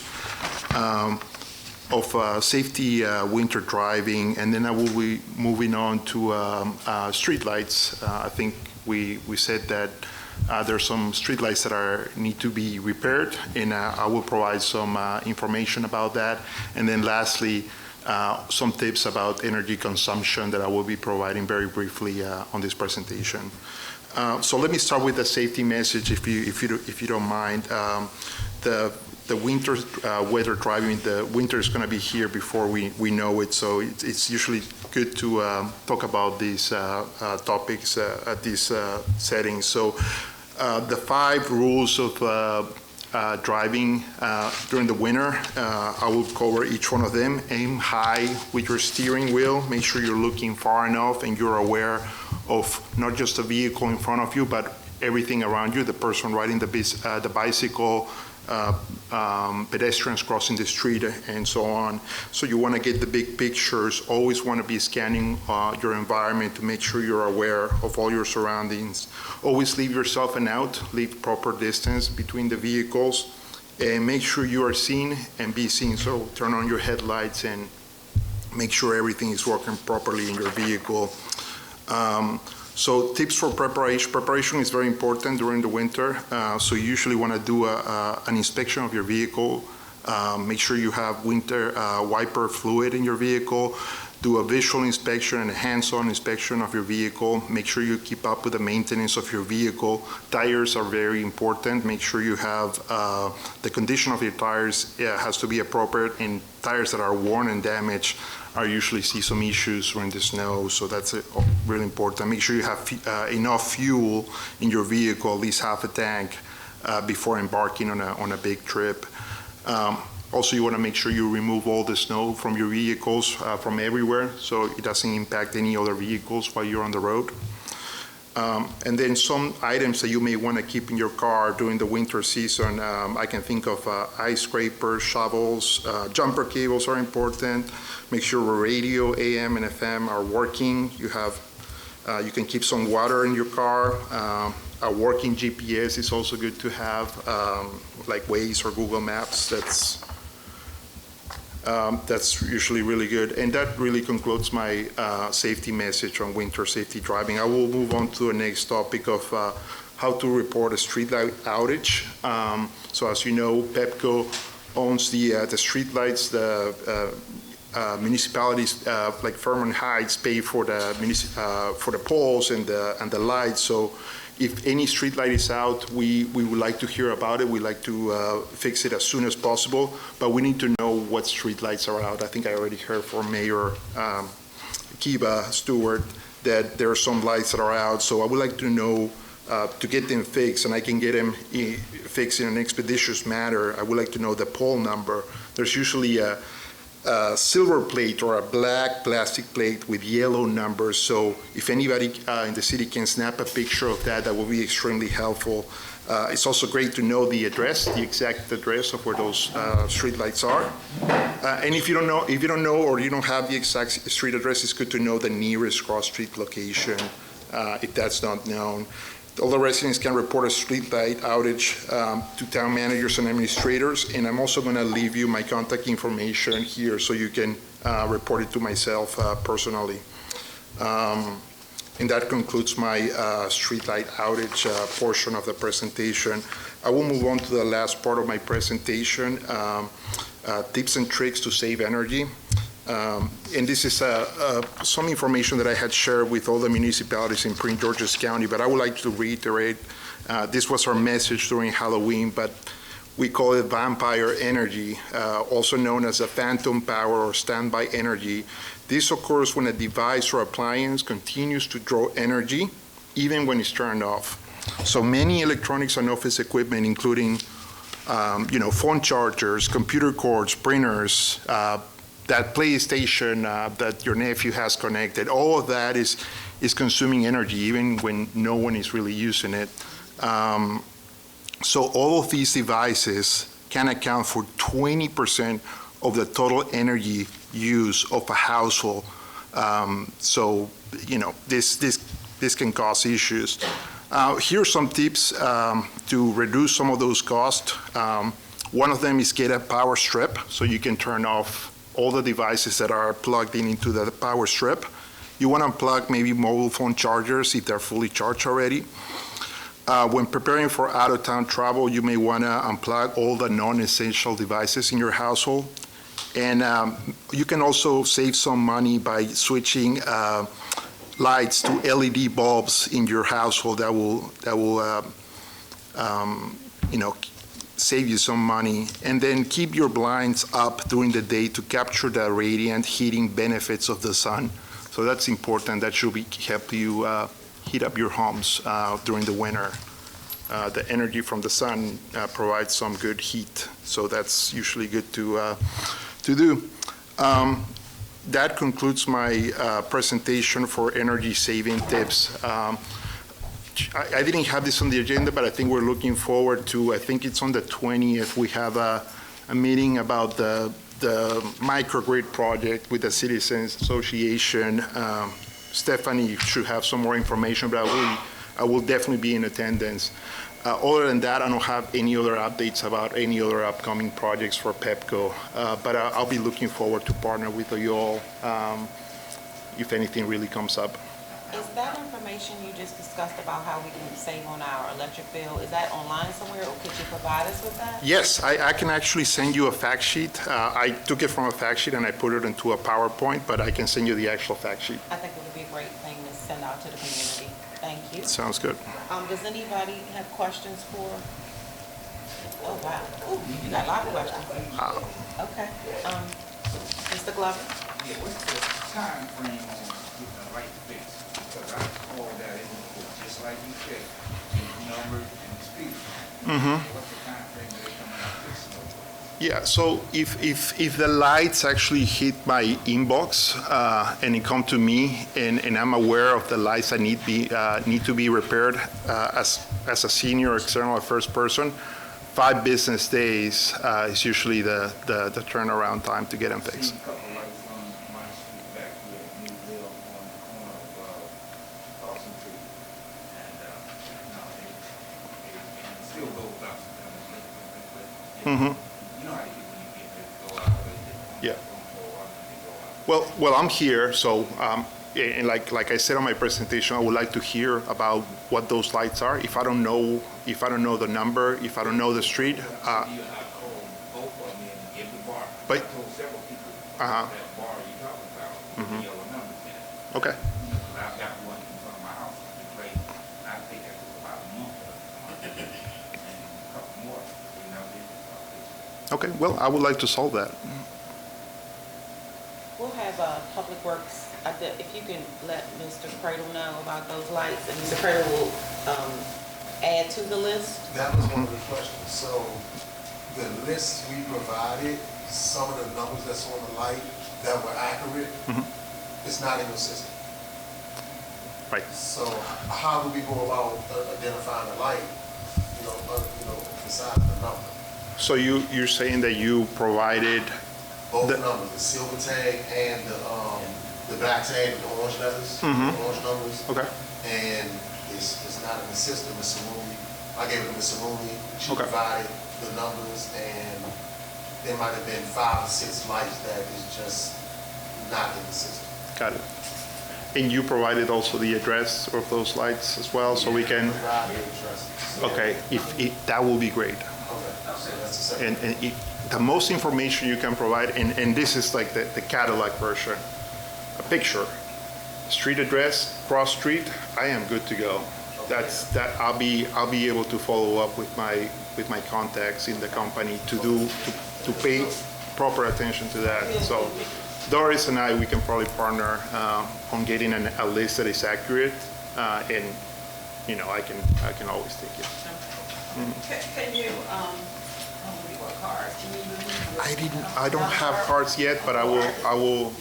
of safety winter driving, and then I will be moving on to streetlights. I think we said that there are some streetlights that need to be repaired, and I will provide some information about that. And then lastly, some tips about energy consumption that I will be providing very briefly on this presentation. So let me start with the safety message, if you don't mind. the winter weather driving. The winter is going to be here before we know it, so it's usually good to talk about these topics at these settings. So the 5 rules of driving during the winter, I will cover each one of them. Aim high with your steering wheel. Make sure you're looking far enough and you're aware of not just the vehicle in front of you, but everything around you, the person riding the bicycle, pedestrians crossing the street, and so on. So you want to get the big pictures. Always want to be scanning your environment to make sure you're aware of all your surroundings. Always leave yourself an out, leave proper distance between the vehicles, and make sure you are seen and be seen. So turn on your headlights and make sure everything is working properly in your vehicle. So tips for preparation. Preparation is very important during the winter. So you usually want to do an inspection of your vehicle. Make sure you have winter wiper fluid in your vehicle. Do a visual inspection and a hands-on inspection of your vehicle. Make sure you keep up with the maintenance of your vehicle. Tires are very important. Make sure you have the condition of your tires has to be appropriate, and tires that are worn and damaged are usually see some issues during the snow, so that's really important. Make sure you have enough fuel in your vehicle, at least half a tank, before embarking on a big trip. Also, you want to make sure you remove all the snow from your vehicles from everywhere, so it doesn't impact any other vehicles while you're on the road. And then some items that you may want to keep in your car during the winter season. I can think of ice scrapers, shovels, jumper cables are important. Make sure the radio, AM and FM are working. You can keep some water in your car. A working GPS is also good to have, like Waze or Google Maps. That's usually really good. And that really concludes my safety message on winter safety driving. I will move on to the next topic of how to report a streetlight outage. So as you know, PEPCO owns the streetlights. The municipalities like Fairmount Heights pay for the poles and the lights. So if any street light is out, we would like to hear about it. We like to fix it as soon as possible, but we need to know what street lights are out. I think I already heard from Mayor Kiva Stewart that there are some lights that are out, so I would like to know to get them fixed, and I can get them fixed in an expeditious manner. I would like to know the pole number. There's usually a silver plate or a black plastic plate with yellow numbers. So if anybody in the city can snap a picture of that, that will be extremely helpful. It's also great to know the address, the exact address of where those street lights are. And if you don't know or you don't have the exact street address, it's good to know the nearest cross street location if that's not known. All the residents can report a street light outage to town managers and administrators, and I'm also going to leave you my contact information here so you can report it to myself personally. And that concludes my street light outage portion of the presentation. I will move on to the last part of my presentation, tips and tricks to save energy. And this is some information that I had shared with all the municipalities in Prince George's County, but I would like to reiterate, this was our message during Halloween, but we call it vampire energy, also known as a phantom power or standby energy. This occurs when a device or appliance continues to draw energy, even when it's turned off. So many electronics and office equipment, including phone chargers, computer cords, printers, that PlayStation that your nephew has connected, all of that is consuming energy even when no one is really using it. So all of these devices can account for 20% of the total energy use of a household. So this can cause issues. Here are some tips to reduce some of those costs. One of them is get a power strip so you can turn off all the devices that are plugged into the power strip. You want to unplug maybe mobile phone chargers if they're fully charged already. When preparing for out-of-town travel, you may want to unplug all the non-essential devices in your household. And you can also save some money by switching lights to LED bulbs in your household that will save you some money. And then keep your blinds up during the day to capture the radiant heating benefits of the sun. So that's important. That should help you heat up your homes during the winter. The energy from the sun provides some good heat, so that's usually good to do. That concludes my presentation for energy saving tips. I didn't have this on the agenda, but I think we're looking forward to, I think it's on the 20th, we have a meeting about the microgrid project with the Citizens Association. Stephanie should have some more information, but I will definitely be in attendance. Other than that, I don't have any other updates about any other upcoming projects for PEPCO, but I'll be looking forward to partner with you all if anything really comes up. Is that information you just discussed about how we can save on our electric bill, is that online somewhere, or could you provide us with that? Yes, I can actually send you a fact sheet. I took it from a fact sheet and I put it into a PowerPoint, but I can send you the actual fact sheet. I think it would be a great thing to send out to the community. Thank you. Sounds good. Does anybody have questions for? Oh, wow. Ooh, you got a lot of questions. Okay. Mr. Glover? Yeah, what's the time frame on getting the light fixed? Because I called that in before, just like you said, the number and the speed. What's the time frame that they come out fixing those? Yeah, so if the lights actually hit my inbox and it come to me and I'm aware of the lights that need to be repaired as a senior external affairs person, 5 business days is usually the turnaround time to get them fixed. Seen a couple lights on my street back here at New Hill on the corner of Dawson Street. And, no, it still goes out sometimes. You know how you get ready to go out. Yeah. Well, I'm here, so and like I said on my presentation, I would like to hear about what those lights are. If I don't know the number, if I don't know the street. I called both of them in every bar. But- I told several people that bar you talking about with the yellow numbers in it. Okay. Because I've got one in front of my house to play. I think that took about a month and a couple more. You know, Okay. Well, I would like to solve that. We'll have Public Works, if you can let Mr. Cradle know about those lights, and Mr. Cradle will add to the list. That was one of the questions. So the list we provided, some of the numbers that's on the light that were accurate, it's not in the system. Right. So how do we go about identifying the light, besides the number? So you're saying that you provided Both numbers, the silver tag and the black tag with the orange letters, the orange numbers. Okay. And it's not in the system. Ms. Rooney, I gave it to Ms. Rooney. She Okay. provided the numbers, and there might have been 5 or 6 lights that is just not in the system. Got it. And you provided also the address of those lights as well, so we can. Provide the addresses. Okay. If that will be great. Okay, so that's the second. And the most information you can provide, and this is like the Cadillac version, a picture, street address, cross street, I am good to go. I'll be able to follow up with my contacts in the company to pay proper attention to that. So Doris and I, we can probably partner on getting a list that is accurate, and I can always take it. Can you, what cards? I don't have cards yet, but I will,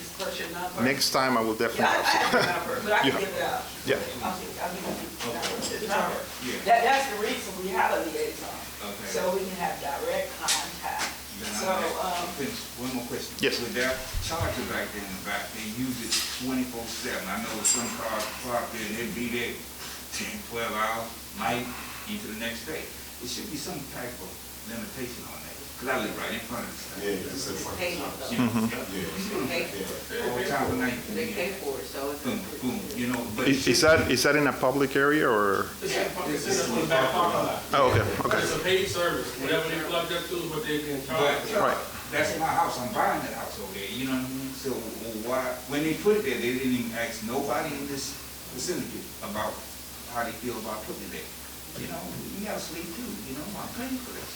next time I will definitely. Yeah, I have your number, but I can Yeah. give it out. Yeah. I'll give you the number. That's the reason we have a liaison, so we can have direct contact. So, one more question. Yes. With that charger back there in the back, they use it 24/7. I know some cars parked there and they'd be there 10, 12 hours, night, into the next day. There should be some type of limitation on that. Because I live right in front of this thing. Yeah, it's in front. All time of night. They pay for it, so it's. Boom, boom, but. Is that in a public area or? Oh, okay. It's a paid service. Whatever they plugged up to is what they can charge. Right. That's my house, I'm buying that house over there, you know what I mean? So why, when they put it there, they didn't even ask nobody in this vicinity about how they feel about putting it there. You know, you gotta sleep too, I'm paying for this.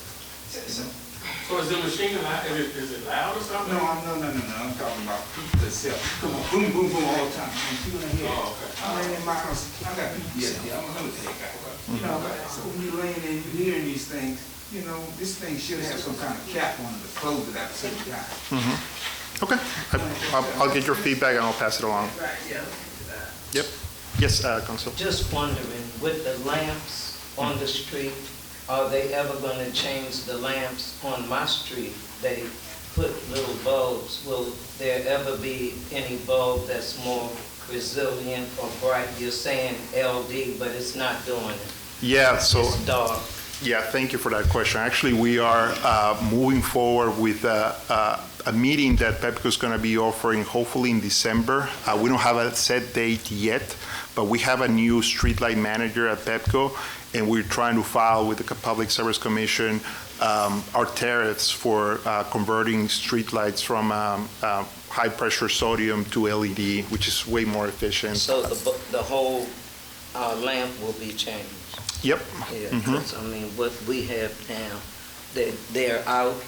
So is the machine loud? Is it loud or something? No, I'm talking about people itself. Come on, boom, boom, boom all the time. You know, here. Oh, okay. I'm laying in my house. I got people yeah, I'm a military guy. You know, so when you're laying in, you're hearing these things, you know, this thing should have some kind of cap on it to close it at the same time. Okay, I'll get your feedback and I'll pass it along. Yep. Yes, Council. Just wondering, with the lamps on the street, are they ever going to change the lamps on my street? They put little bulbs. Will there ever be any bulb that's more resilient or bright? You're saying LD, but it's not doing it. Yeah, so. It's dark. Yeah, thank you for that question. Actually, we are moving forward with a meeting that Pepco is going to be offering hopefully in December. We don't have a set date yet, but we have a new streetlight manager at Pepco, and we're trying to file with the Public Service Commission our tariffs for converting streetlights from high-pressure sodium to LED, which is way more efficient. So the whole lamp will be changed? Yep. Yeah, 'cause, I mean, what we have now, they're out.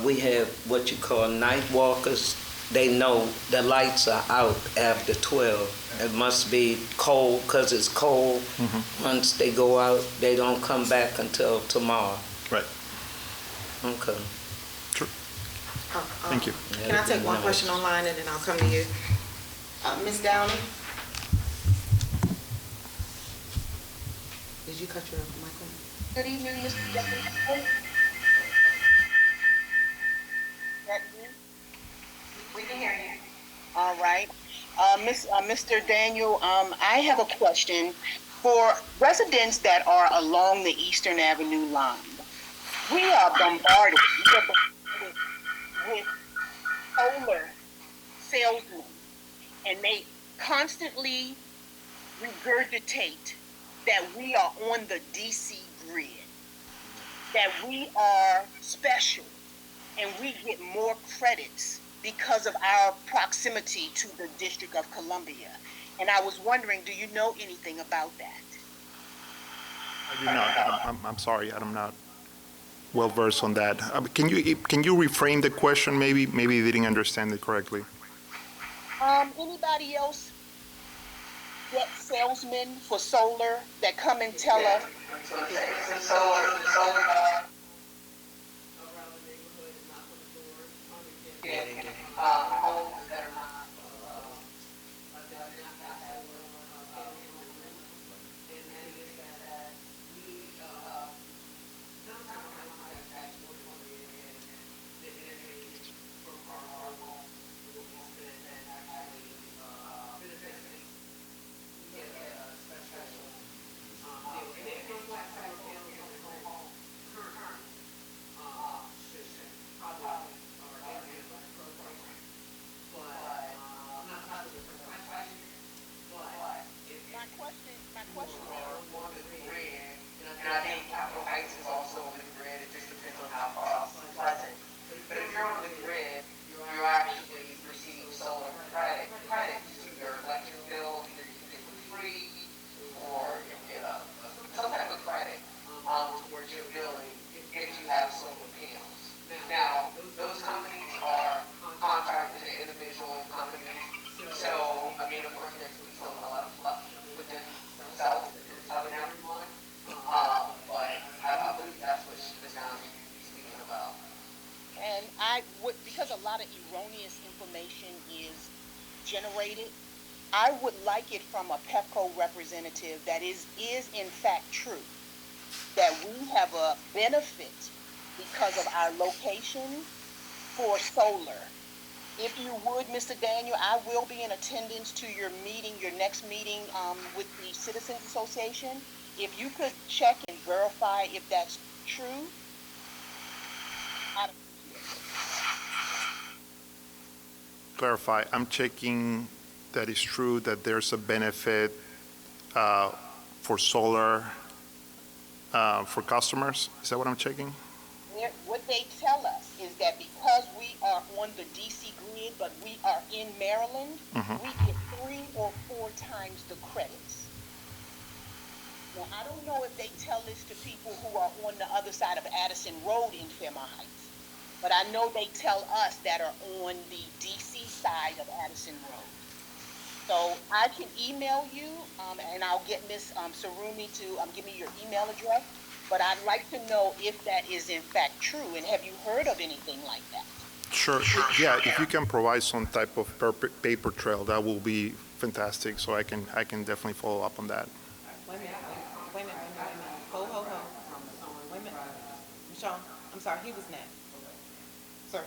We have what you call night walkers. They know the lights are out after 12. It must be cold because it's cold. Once they go out, they don't come back until tomorrow. Right. Okay. Sure. Thank you. Can I take one question online and then I'll come to you? Ms. Downey? Did you cut your microphone? Good evening, Mr. Deputy. We can hear you. All right. Mr. Daniel, I have a question. For residents that are along the Eastern Avenue line, we are bombarded with solar salesmen, and they constantly regurgitate that we are on the DC grid, that we are special, and we get more credits because of our proximity to the District of Columbia. And I was wondering, do you know anything about that? I do not. I'm sorry. I'm not well versed on that. Can you reframe the question? Maybe you didn't understand it correctly. Anybody else get salesmen for solar that come and tell us? Homes that are not because a lot of erroneous information is generated, I would like it from a Pepco representative that is in fact true, that we have a benefit because of our location for solar. If you would, Mr. Daniel, I will be in attendance to your meeting, your next meeting with the Citizens Association. If you could check and verify if that's true, I'd Clarify, I'm checking that it's true that there's a benefit for solar for customers. Is that what I'm checking? What they tell us is that because we are on the DC grid, but we are in Maryland, we get 3 or 4 times the credits. Now, I don't know if they tell this to people who are on the other side of Addison Road in Fairmount Heights, but I know they tell us that are on the DC side of Addison Road. So I can email you, and I'll get Miss Sarumi to give me your email address. But I'd like to know if that is in fact true, and have you heard of anything like that? Sure. Yeah, if you can provide some type of paper trail, that will be fantastic. So I can definitely follow up on that. Wait a minute, wait a minute. Hold. Wait a minute. Michelle, I'm sorry, he was next. Sir.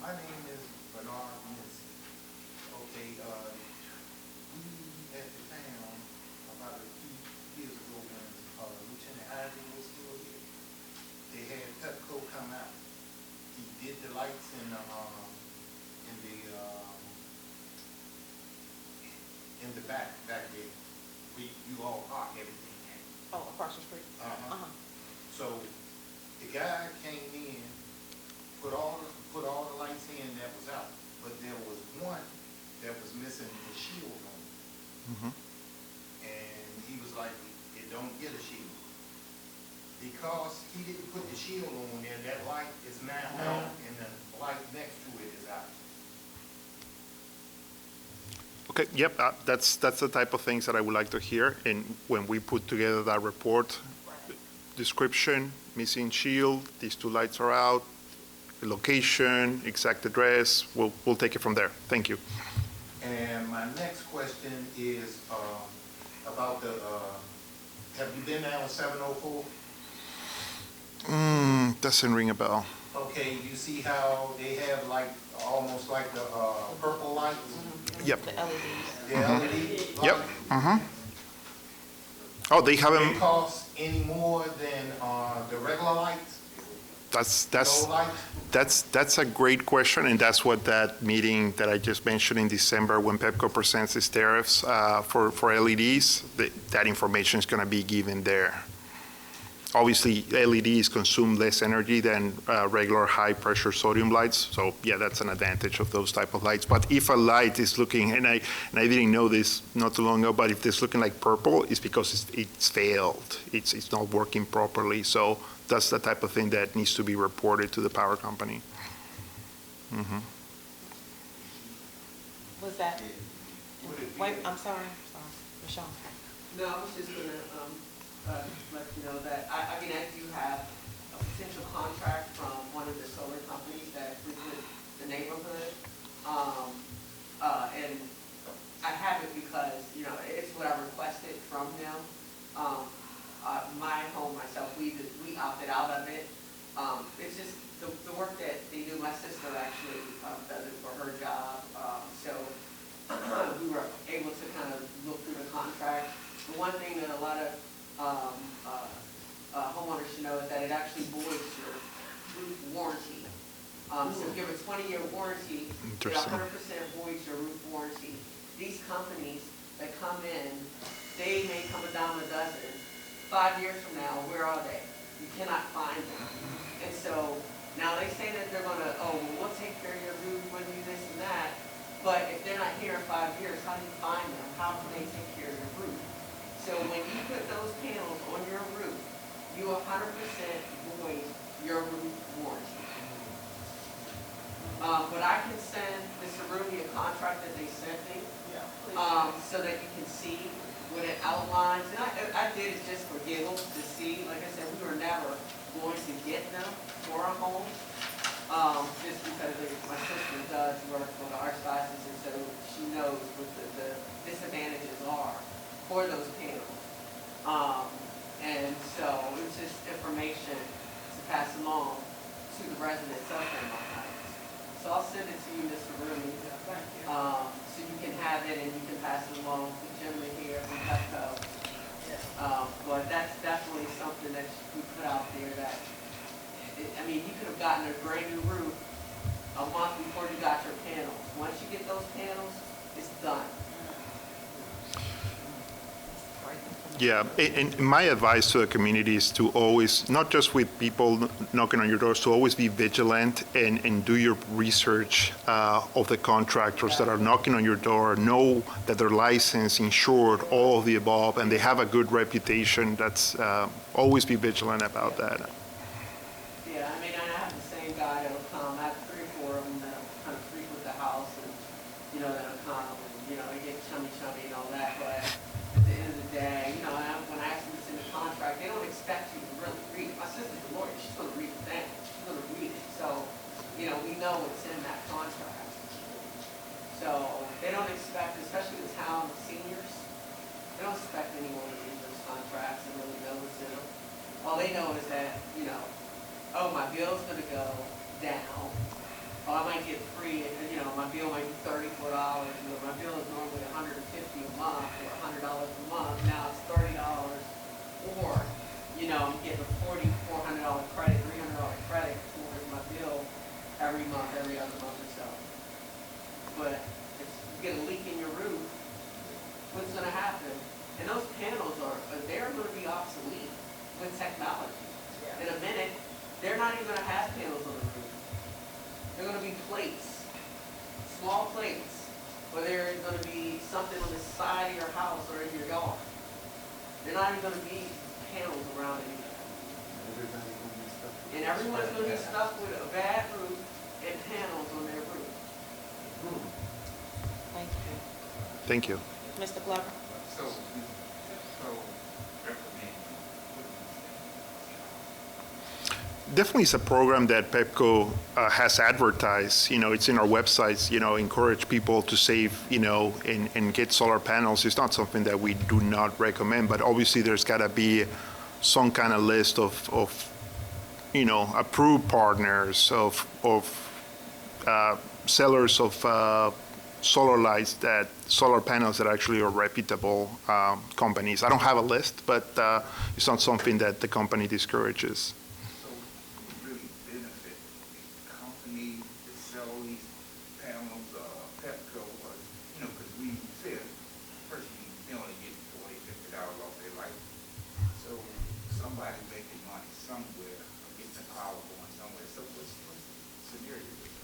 My name is Bernard Mincy. Okay, we at the town about a few years ago when Lieutenant Ivy was still here, they had Pepco come out. He did the lights in the back there. You all park everything in. Oh, across the street? So the guy came in, put all the lights in that was out, but there was one that was missing the shield on it. And he was like, it don't get a shield. Because he didn't put the shield on there, that light is now out and the light next to it is out. Okay, yep, that's the type of things that I would like to hear. And when we put together that report, description, missing shield, these two lights are out, location, exact address, we'll take it from there. Thank you. And my next question is about the, have you been down 704? Doesn't ring a bell. Okay, you see how they have like, almost like the purple lights? Yep. The LEDs. The LED Yep. lights? Oh, they They haven't. cost any more than the regular lights? That's a great question, and that's what that meeting that I just mentioned in December when Pepco presents its tariffs for LEDs, that information is going to be given there. Obviously, LEDs consume less energy than regular high-pressure sodium lights, so yeah, that's an advantage of those type of lights. But if a light is looking, and I didn't know this not too long ago, but if it's looking like purple, it's because it's failed. It's not working properly, so that's the type of thing that needs to be reported to the power company. Was that? Wait, I'm sorry, Michelle. No, I was just gonna let you know that, I mean, I do have a potential contract from one of the solar companies that frequent the neighborhood. And I have it because, you know, it's what I requested from him. My home, myself, we opted out of it. It's just the work that they do, my sister actually does it for her job. So we were able to kind of look through the contract. The one thing that a lot of homeowners should know is that it actually voids your roof warranty. So if you have a 20-year warranty, it 100% voids your roof warranty. These companies that come in, they may come a dime a dozen. 5 years from now, where are they? You cannot find them. And so now they say that they're gonna, we'll take care of your roof, we'll do this and that. But if they're not here in 5 years, how do you find them? How can they take care of your roof? So when you put those panels on your roof, you 100% void your roof warranty. But I can send Mr. Ruby a contract that they sent me, so that you can see what it outlines. And I did it just for giggles to see. Like I said, we were never going to get them for a home, just because my sister does work for the archdiocese, and so she knows what the disadvantages are for those panels. And so it's just information to pass along to the residents of Fairmount Heights. So I'll send it to you, Mr. Rooney, so you can have it and you can pass it along to the gentleman here from Pepco. But that's definitely something that we put out there that, I mean, you could have gotten a brand new roof a month before you got your panels. Once you get those panels, it's done. Yeah, and my advice to the community is to always, not just with people knocking on your doors, to always be vigilant and do your research of the contractors that are knocking on your door, know that they're licensed, insured, all of the above, and they have a good reputation. That's always be vigilant about that. Yeah, I mean, I have the same guy that'll come. I have 3 or 4 of them that kind of frequent the house and, that'll come and, they get chummy and all that. But at the end of the day, when I ask them to send a contract, they don't expect you to really read it. My sister's a lawyer. She's going to read the thing. She's going to read it. So, we know what's in that contract. So they don't expect, especially the town of seniors, they don't expect anyone to read those contracts and really know what's in them. All they know is that, oh, my bill's gonna go down. Oh, I might get free, my bill might be $34. My bill is normally $150 a month or $100 a month. Now it's $30. Or, I'm getting a $400 credit, $300 credit towards my bill every month, every other month or so. But if you get a leak in your roof, what's gonna happen? And those panels they're gonna be obsolete with technology. In a minute, they're not even gonna have panels on the roof. They're gonna be plates, small plates, or there's gonna be something on the side of your house or in your yard. They're not even gonna be panels around anything. And everyone's gonna be stuck with a bad roof and panels on their roof. Thank you. Thank you. Mr. Glover? So recommend. Definitely it's a program that Pepco has advertised. It's in our websites, encourage people to save, and get solar panels. It's not something that we do not recommend, but obviously there's got to be some kind of list of approved partners, of sellers of solar panels that actually are reputable companies. I don't have a list, but it's not something that the company discourages. So really benefit the company that sell these panels, Pepco, or, because we said, first you only get $40, $50 off their light. So somebody making money somewhere, or getting the power going somewhere. So what's the scenario with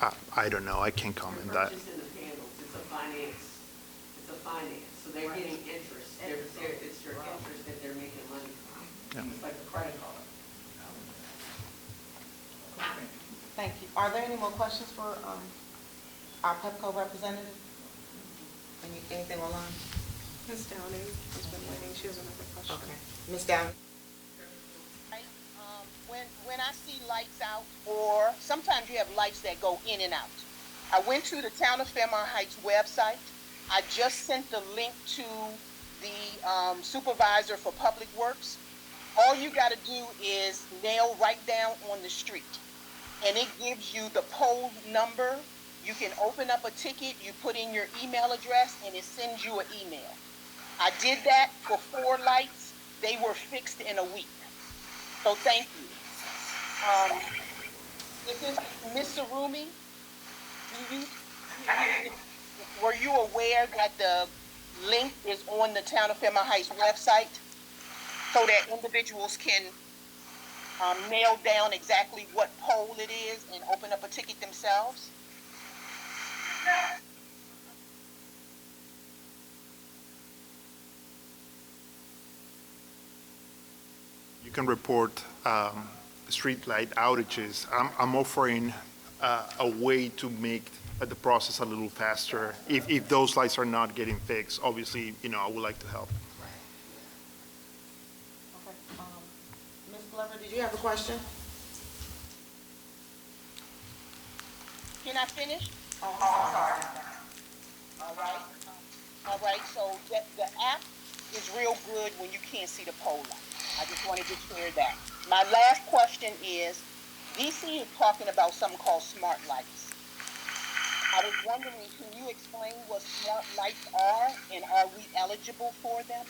that? I don't know. I can't comment that. Purchasing the panels, it's a finance, so they're getting interest. It's your interest that they're making money from. Yeah. It's like a credit card. Thank you. Are there any more questions for our Pepco representative? Anything online? Ms. Downing has been waiting. She has another question. Okay. Ms. Downing? When I see lights out, or sometimes you have lights that go in and out. I went to the Town of Fairmount Heights website. I just sent the link to the supervisor for Public Works. All you got to do is nail right down on the street, and it gives you the pole number. You can open up a ticket, you put in your email address, and it sends you an email. I did that for 4 lights. They were fixed in a week. So thank you. Ms. Sarumi, were you aware that the link is on the Town of Fairmount Heights website so that individuals can nail down exactly what pole it is and open up a ticket themselves? You can report street light outages. I'm offering a way to make the process a little faster. If those lights are not getting fixed, obviously, I would like to help. Okay. Ms. Glover, did you have a question? Can I finish? Oh, I'm sorry. All right, so the app is real good when you can't see the pole light. I just wanted to share that. My last question is, DC is talking about something called smart lights. I was wondering, can you explain what smart lights are, and are we eligible for them?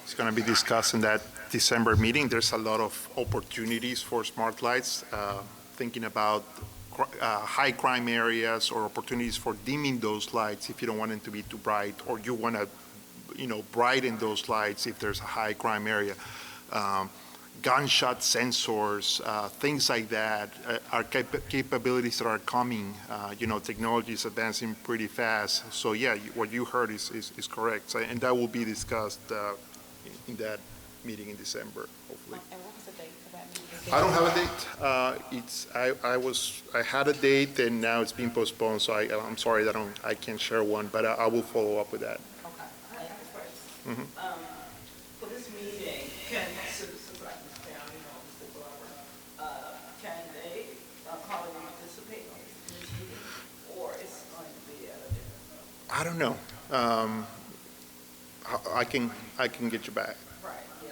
It's going to be discussed in that December meeting. There's a lot of opportunities for smart lights, thinking about high crime areas or opportunities for dimming those lights if you don't want them to be too bright, or you want to, brighten those lights if there's a high crime area. Gunshot sensors, things like that are capabilities that are coming. Technology is advancing pretty fast. So yeah, what you heard is correct. So, and that will be discussed in that meeting in December, hopefully. And what was the date for that meeting? I don't have a date. I had a date and now it's been postponed. So I'm sorry that I can't share one, but I will follow up with that. Okay, I have a question. Mhm. For this meeting, can citizens like Ms. Downey or Mr. Glover, can they call and participate in this meeting, or it's going to be at a different? I don't know. I can get you back. Right, yeah.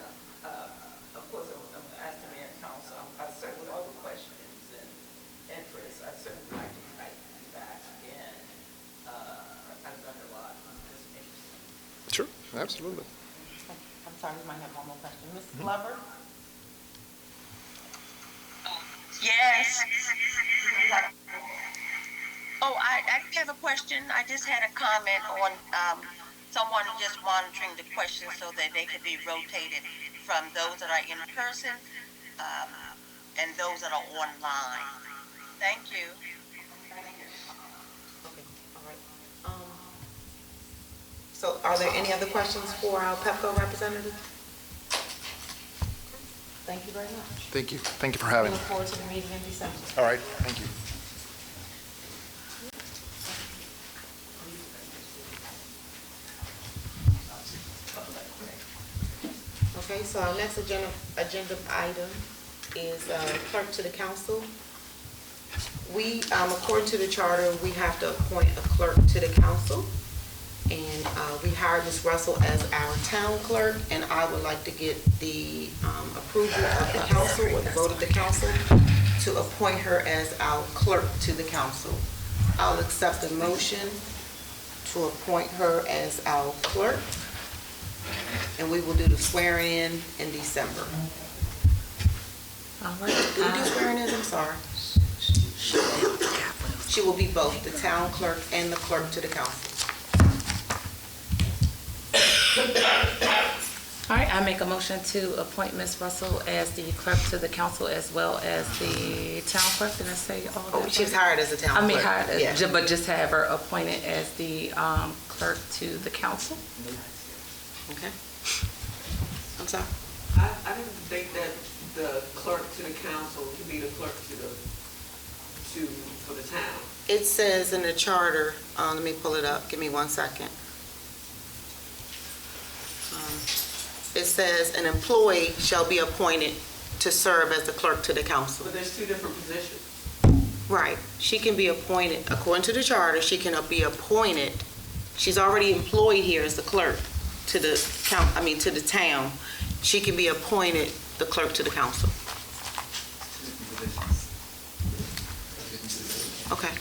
Of course, I'm asking Mayor and Council, I certainly, with all the questions and interests, I certainly like to invite you back again. I've done a lot on this interesting. Sure, absolutely. I'm sorry, we might have one more question. Ms. Glover? Yes. Oh, I have a question. I just had a comment on someone just monitoring the questions so that they could be rotated from those that are in person and those that are online. Thank you. Okay, all right. So are there any other questions for our PEPCO representative? Thank you very much. Thank you. Thank you for We having look me. forward to the meeting in December. All right, thank you. Okay, so our next agenda item is clerk to the council. We, according to the charter, we have to appoint a clerk to the council. And we hired Ms. Russell as our town clerk, and I would like to get the approval of the council, or the vote of the council, to appoint her as our clerk to the council. I'll accept the motion to appoint her as our clerk, and we will do the swearing in December. All right. Do we do swearing in? I'm sorry. She will be both the town clerk and the clerk to the council. All right, I make a motion to appoint Ms. Russell as the clerk to the council as well as the town clerk. Did I say all that? Oh, she's hired as a town clerk. I mean, hired, Yeah. but just have her appointed as the clerk to the council. Okay. I'm sorry? I didn't think that the clerk to the council could be the clerk for the town. It says in the charter, let me pull it up, give me 1 second. It says an employee shall be appointed to serve as the clerk to the council. But there's two different positions. Right, she can be appointed, according to the charter, she can be appointed, she's already employed here as the clerk to the to the town. She can be appointed the clerk to the council. Okay.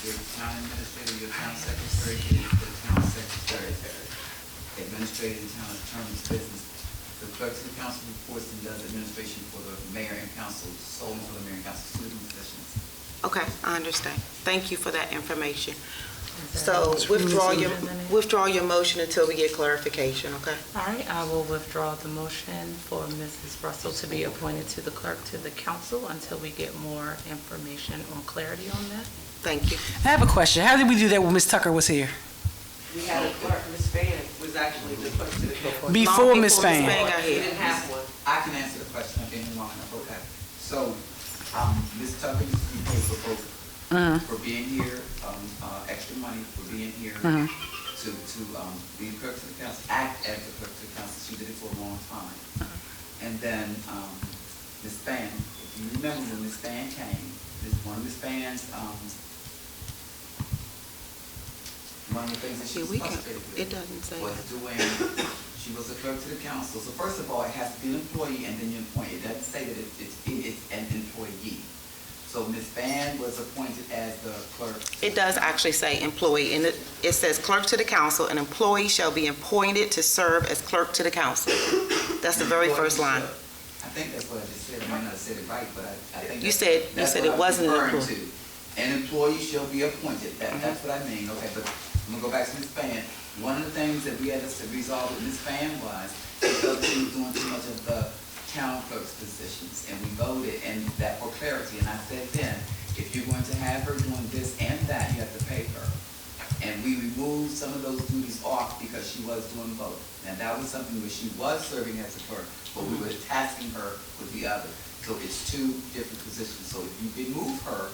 Your town administrator, your town secretary, the town secretary, administrator, and town attorney's business. The clerk to the council reports and does administration for the mayor and council, solely for the mayor and council, two different positions. Okay, I understand. Thank you for that information. So withdraw your motion until we get clarification, okay? All right, I will withdraw the motion for Mrs. Russell to be appointed to the clerk to the council until we get more information or clarity on that. Thank you. I have a question. How did we do that when Ms. Tucker was here? We had a clerk, Ms. Fan was actually the clerk to the council. Before Ms. Fan. We didn't have one. I can answer the question. I've been here long enough. Okay. So, Ms. Tucker used to be paid for both, for being here, extra money for being here, to be clerk to the council, act as the clerk to the council. She did it for a long time. And then Ms. Fan, if you remember when Ms. Fan came, one of Ms. Fan's, one of the things that she was frustrated with it doesn't say was she was a clerk to the council. So first of all, it has to be an employee and then you appoint. It doesn't say that it's an employee. So Ms. Fan was appointed as the clerk. It does actually say employee, and it says clerk to the council, an employee shall be appointed to serve as clerk to the council. That's the very first line. I think that's what I just said. I might not have said it right, but I think You said it wasn't an employee. An employee shall be appointed. That's what I mean. Okay, but I'm gonna go back to Ms. Fan. One of the things that we had to resolve with Ms. Fan was because she was doing too much of the town clerk's positions, and we voted and that for clarity. And I said then, if you're going to have her doing this and that, you have to pay her. And we removed some of those duties off because she was doing both. And that was something where she was serving as a clerk, but we were tasking her with the other. So it's two different positions. So if you remove her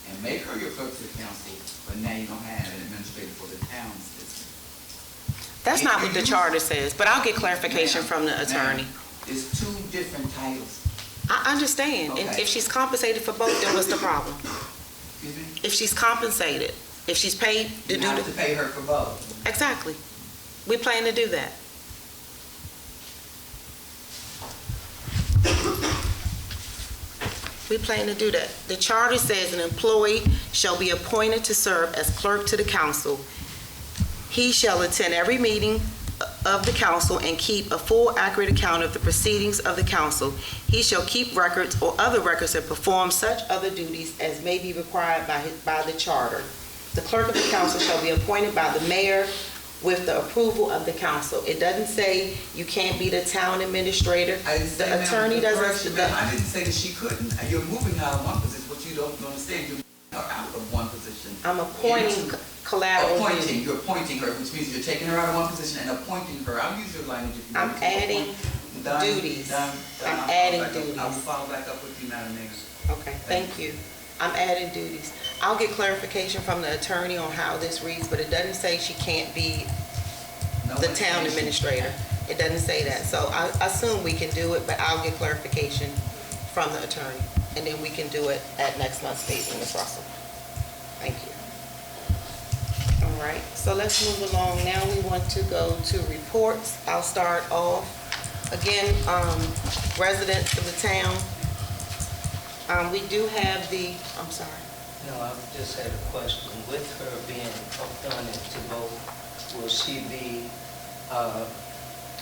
and make her your clerk to the council, but now you don't have an administrator for the town's business. That's not what the charter says, but I'll get clarification from the attorney. It's two different titles. I understand. And Okay. if she's compensated for both, then what's the problem? Excuse me? If she's compensated, if she's paid to You do have the... to pay her for both. Exactly. We plan to do that. We plan to do that. The charter says an employee shall be appointed to serve as clerk to the council. He shall attend every meeting of the council and keep a full, accurate account of the proceedings of the council. He shall keep records or other records and perform such other duties as may be required by the charter. The clerk of the council shall be appointed by the mayor with the approval of the council. It doesn't say you can't be the town administrator. The attorney doesn't. I didn't say that she couldn't. You're moving her out of one position, but you don't understand. You're moving her out of one position. I'm appointing collateral. You're appointing her, which means you're taking her out of one position and appointing her. I'll use your language if you I'm want to. adding duties. I'm adding duties. I will follow back up with you, Madam Mayor. Okay, thank you. I'm adding duties. I'll get clarification from the attorney on how this reads, but it doesn't say she can't be the town administrator. It doesn't say that. So I assume we can do it, but I'll get clarification from the attorney. And then we can do it at next month's meeting, Ms. Russell. Thank you. All right, so let's move along. Now we want to go to reports. I'll start off. Again, residents of the town. We do have I'm sorry. No, I just had a question. With her being appointed to vote, will she be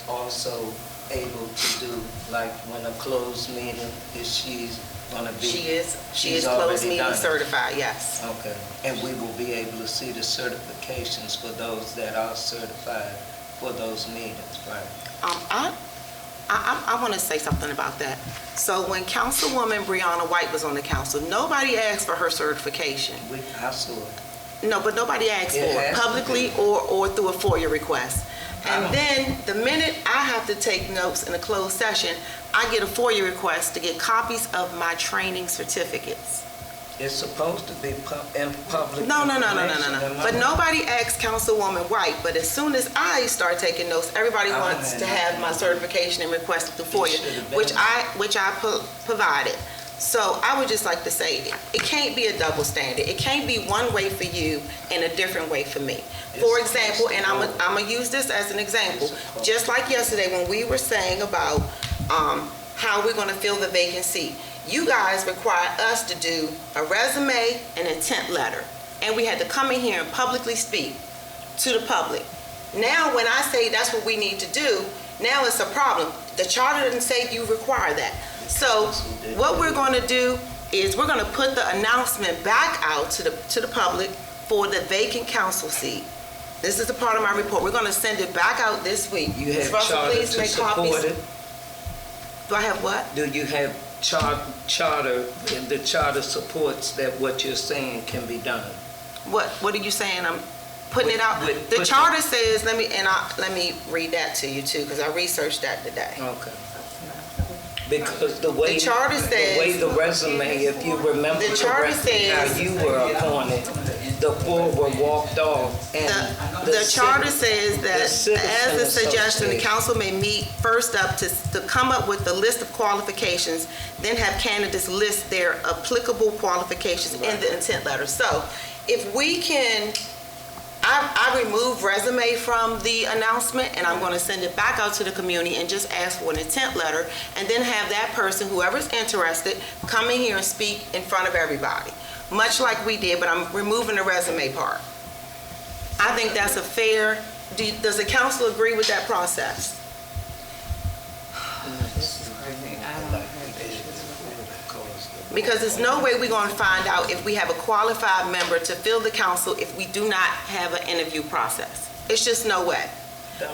also able to do, like, when a closed meeting, is she going to be? She is she's closed already meeting done it? certified, yes. Okay, and we will be able to see the certifications for those that are certified for those meetings, right? I want to say something about that. So when Councilwoman Brianna White was on the council, nobody asked for her certification. I saw it. No, but nobody asked for it publicly or through a FOIA request. And then the minute I have to take notes in a closed session, I get a FOIA request to get copies of my training certificates. It's supposed to be in public. No. But nobody asked Councilwoman White. But as soon as I start taking notes, everybody wants to have my certification and request through FOIA, which I provided. So I would just like to say, it can't be a double standard. It can't be one way for you and a different way for me. For example, and I'm gonna use this as an example, just like yesterday when we were saying about how we're gonna fill the vacant seat. You guys require us to do a resume and intent letter. And we had to come in here and publicly speak to the public. Now, when I say that's what we need to do, now it's a problem. The charter doesn't say you require that. So what we're going to do is we're going to put the announcement back out to the public for the vacant council seat. This is a part of my report. We're going to send it back out this week. You have charter to support it? Do I have what? Do you have charter, and the charter supports that what you're saying can be done? What are you saying? I'm putting it out. The charter says, let me read that to you too, because I researched that today. Okay. Because the way the charter says, the resume, if you remember the charter correctly, how says, you were appointed, the four were walked off, and the charter says that as a suggestion, the council may meet first up to come up with a list of qualifications, then have candidates list their applicable qualifications in the intent letter. So if we can, I removed resume from the announcement, and I'm going to send it back out to the community and just ask for an intent letter, and then have that person, whoever's interested, come in here and speak in front of everybody, much like we did, but I'm removing the resume part. I think that's a fair, does the council agree with that process? Because there's no way we're going to find out if we have a qualified member to fill the council if we do not have an interview process. It's just no way.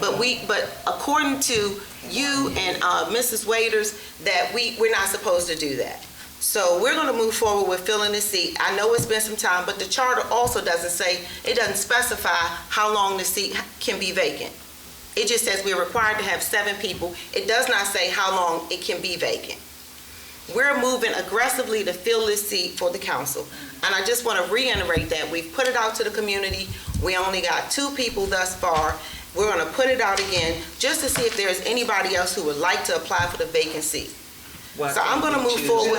But according to you and Mrs. Waiters, that we're not supposed to do that. So we're going to move forward with filling the seat. I know it's been some time, but the charter also doesn't specify how long the seat can be vacant. It just says we're required to have 7 people. It does not say how long it can be vacant. We're moving aggressively to fill this seat for the council. And I just want to reiterate that. We've put it out to the community. We only got 2 people thus far. We're going to put it out again just to see if there's anybody else who would like to apply for the vacant seat. So I'm going to move forward.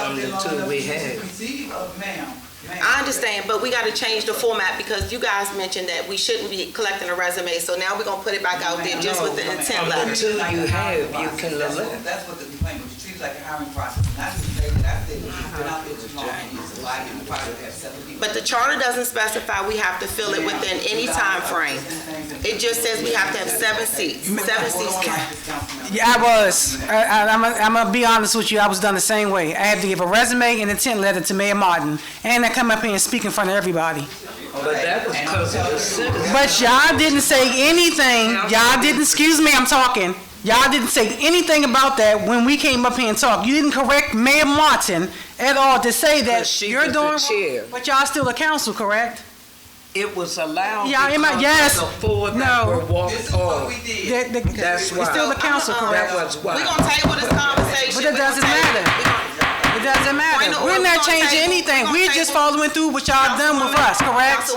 I understand, but we got to change the format because you guys mentioned that we shouldn't be collecting a resume. So now we're going to put it back out there just with the intent letter. The 2 you have, you can elect. That's what the complaint was. It treats like a hiring process. And that's the thing that I said, we've been out there too long. It's like in the process, we have 7 people. But the charter doesn't specify we have to fill it within any time frame. It just says we have to have 7 seats. 7 seats. Yeah, I was. I'm gonna be honest with you. I was done the same way. I had to give a resume and intent letter to Mayor Martin, and I come up here and speak in front of everybody. But that was because of the citizens. But y'all didn't say anything. Y'all didn't. Excuse me, I'm talking. Y'all didn't say anything about that when we came up here and talked. You didn't correct Mayor Martin at all to say that you're doing wrong. But y'all still a council, correct? It was allowed yes. because the 4 that were walked off. That's why. It's still the council, correct? That was why. We're going to table this conversation. But it doesn't matter. It doesn't matter. We're not changing anything. We're just following through what y'all done with us, correct?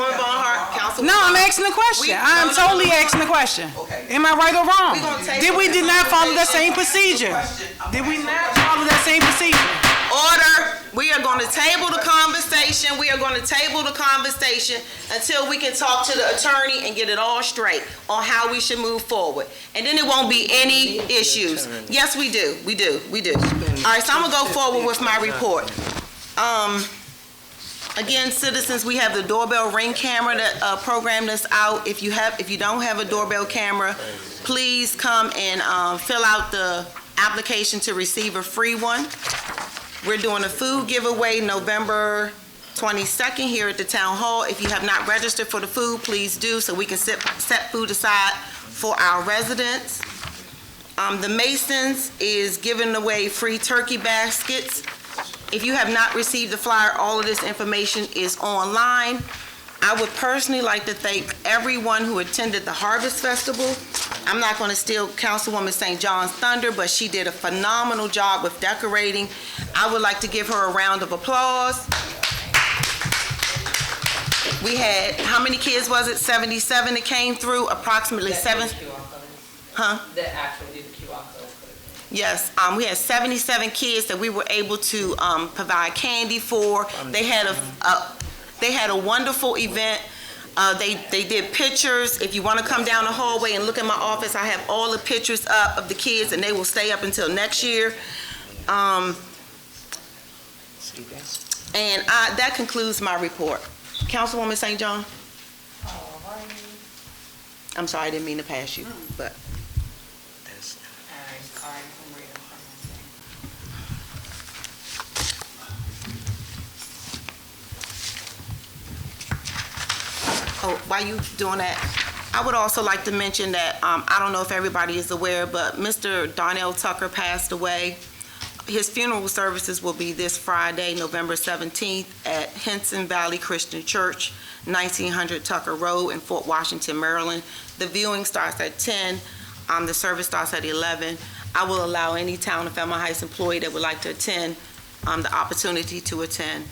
No, I'm asking the question. I'm totally asking the question. Am I right or wrong? Did not follow that same procedure? Did we not follow that same procedure? Order. We are going to table the conversation. We are going to table the conversation until we can talk to the attorney and get it all straight on how we should move forward. And then it won't be any issues. Yes, we do. We do. We do. All right, so I'm going to go forward with my report. Again, citizens, we have the doorbell ring camera that program that's out. If you don't have a doorbell camera, please come and fill out the application to receive a free one. We're doing a food giveaway November 22nd here at the Town Hall. If you have not registered for the food, please do so we can set food aside for our residents. The Masons is giving away free turkey baskets. If you have not received the flyer, all of this information is online. I would personally like to thank everyone who attended the Harvest Festival. I'm not going to steal Councilwoman St. John's thunder, but she did a phenomenal job with decorating. I would like to give her a round of applause. We had, how many kids was it? 77 that came through, approximately 7. Huh? That actually did the QR code. Yes, we had 77 kids that we were able to provide candy for. They had a wonderful event. They did pictures. If you want to come down the hallway and look at my office, I have all the pictures up of the kids, and they will stay up until next year. And that concludes my report. Councilwoman St. John? I'm sorry, I didn't mean to pass you, but. Oh, while you doing that, I would also like to mention that, I don't know if everybody is aware, but Mr. Darnell Tucker passed away. His funeral services will be this Friday, November 17th at Henson Valley Christian Church, 1900 Tucker Road in Fort Washington, Maryland. The viewing starts at 10. The service starts at 11. I will allow any Town of Fairmount Heights employee that would like to attend the opportunity to attend.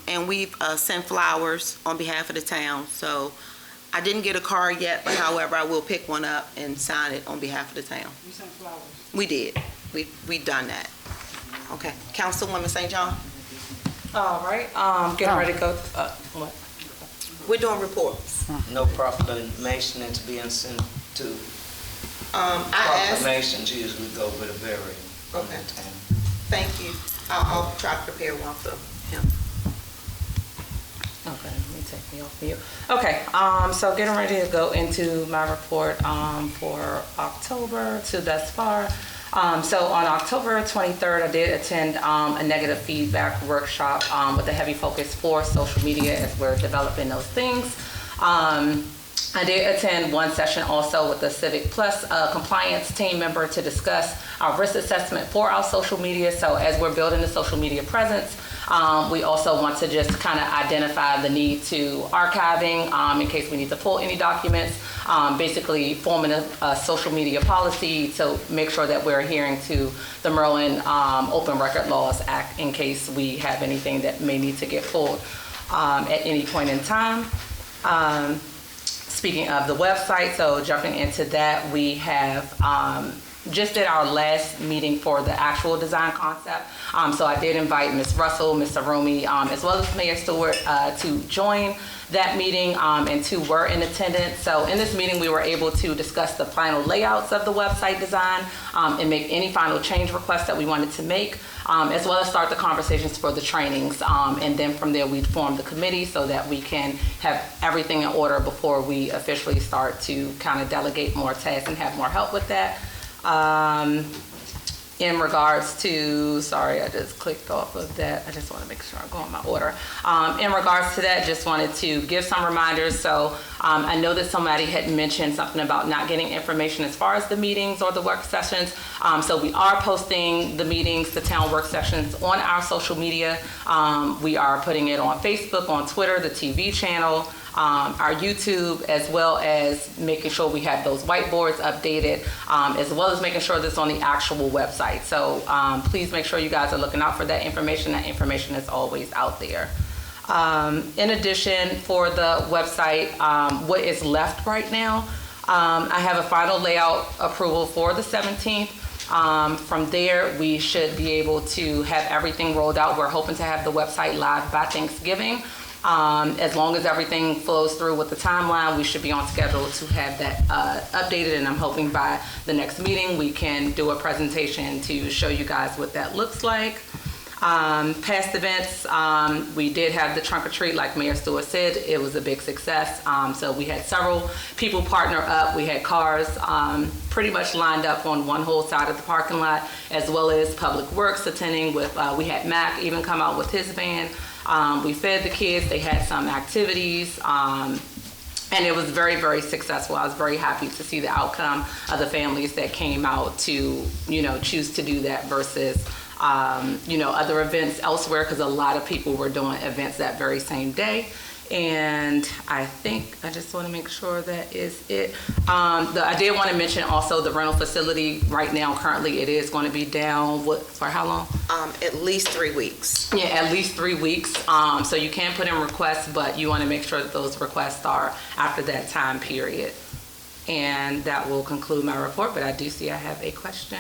And we've sent flowers on behalf of the town. So I didn't get a card yet, but however, I will pick one up and sign it on behalf of the town. You sent flowers? We did. We've done that. Okay. Councilwoman St. John? All right, getting ready to go, what? We're doing reports. No proclamation is being sent to. Proclamations usually go with a burial. Okay. Thank you. I'll try to prepare one for him. Okay, let me take me off mute. Okay, so getting ready to go into my report for October to thus far. So on October 23rd, I did attend a negative feedback workshop with a heavy focus for social media as we're developing those things. I did attend one session also with the Civic Plus compliance team member to discuss our risk assessment for our social media. So as we're building the social media presence, we also want to just kind of identify the need to archiving in case we need to pull any documents, basically forming a social media policy to make sure that we're adhering to the Maryland Open Record Laws Act in case we have anything that may need to get pulled at any point in time. Speaking of the website, so jumping into that, we have just did our last meeting for the actual design concept. So I did invite Ms. Russell, Ms. Arumi, as well as Mayor Stewart to join that meeting, and two were in attendance. So in this meeting, we were able to discuss the final layouts of the website design and make any final change requests that we wanted to make, as well as start the conversations for the trainings. And then from there, we'd form the committee so that we can have everything in order before we officially start to kind of delegate more tasks and have more help with that. In regards to, sorry, I just clicked off of that. I just want to make sure I go in my order. In regards to that, just wanted to give some reminders. So I know that somebody had mentioned something about not getting information as far as the meetings or the work sessions. So we are posting the meetings, the town work sessions on our social media. We are putting it on Facebook, on Twitter, the TV channel, our YouTube, as well as making sure we have those whiteboards updated, as well as making sure that's on the actual website. So please make sure you guys are looking out for that information. That information is always out there. In addition, for the website, what is left right now, I have a final layout approval for the 17th. From there, we should be able to have everything rolled out. We're hoping to have the website live by Thanksgiving. As long as everything flows through with the timeline, we should be on schedule to have that updated, and I'm hoping by the next meeting we can do a presentation to show you guys what that looks like. Past events, we did have the trunk or treat, like Mayor Stewart said. It was a big success. So we had several people partner up. We had cars pretty much lined up on one whole side of the parking lot, as well as Public Works attending with, we had Mac even come out with his van. We fed the kids, they had some activities, and it was very, very successful. I was very happy to see the outcome of the families that came out to, choose to do that versus, other events elsewhere, because a lot of people were doing events that very same day. And I think I just want to make sure that is it. I did want to mention also the rental facility. Right now, currently, it is going to be down, for how long? At least 3 weeks. Yeah, at least 3 weeks. So you can put in requests, but you want to make sure that those requests are after that time period. And that will conclude my report, but I do see I have a question.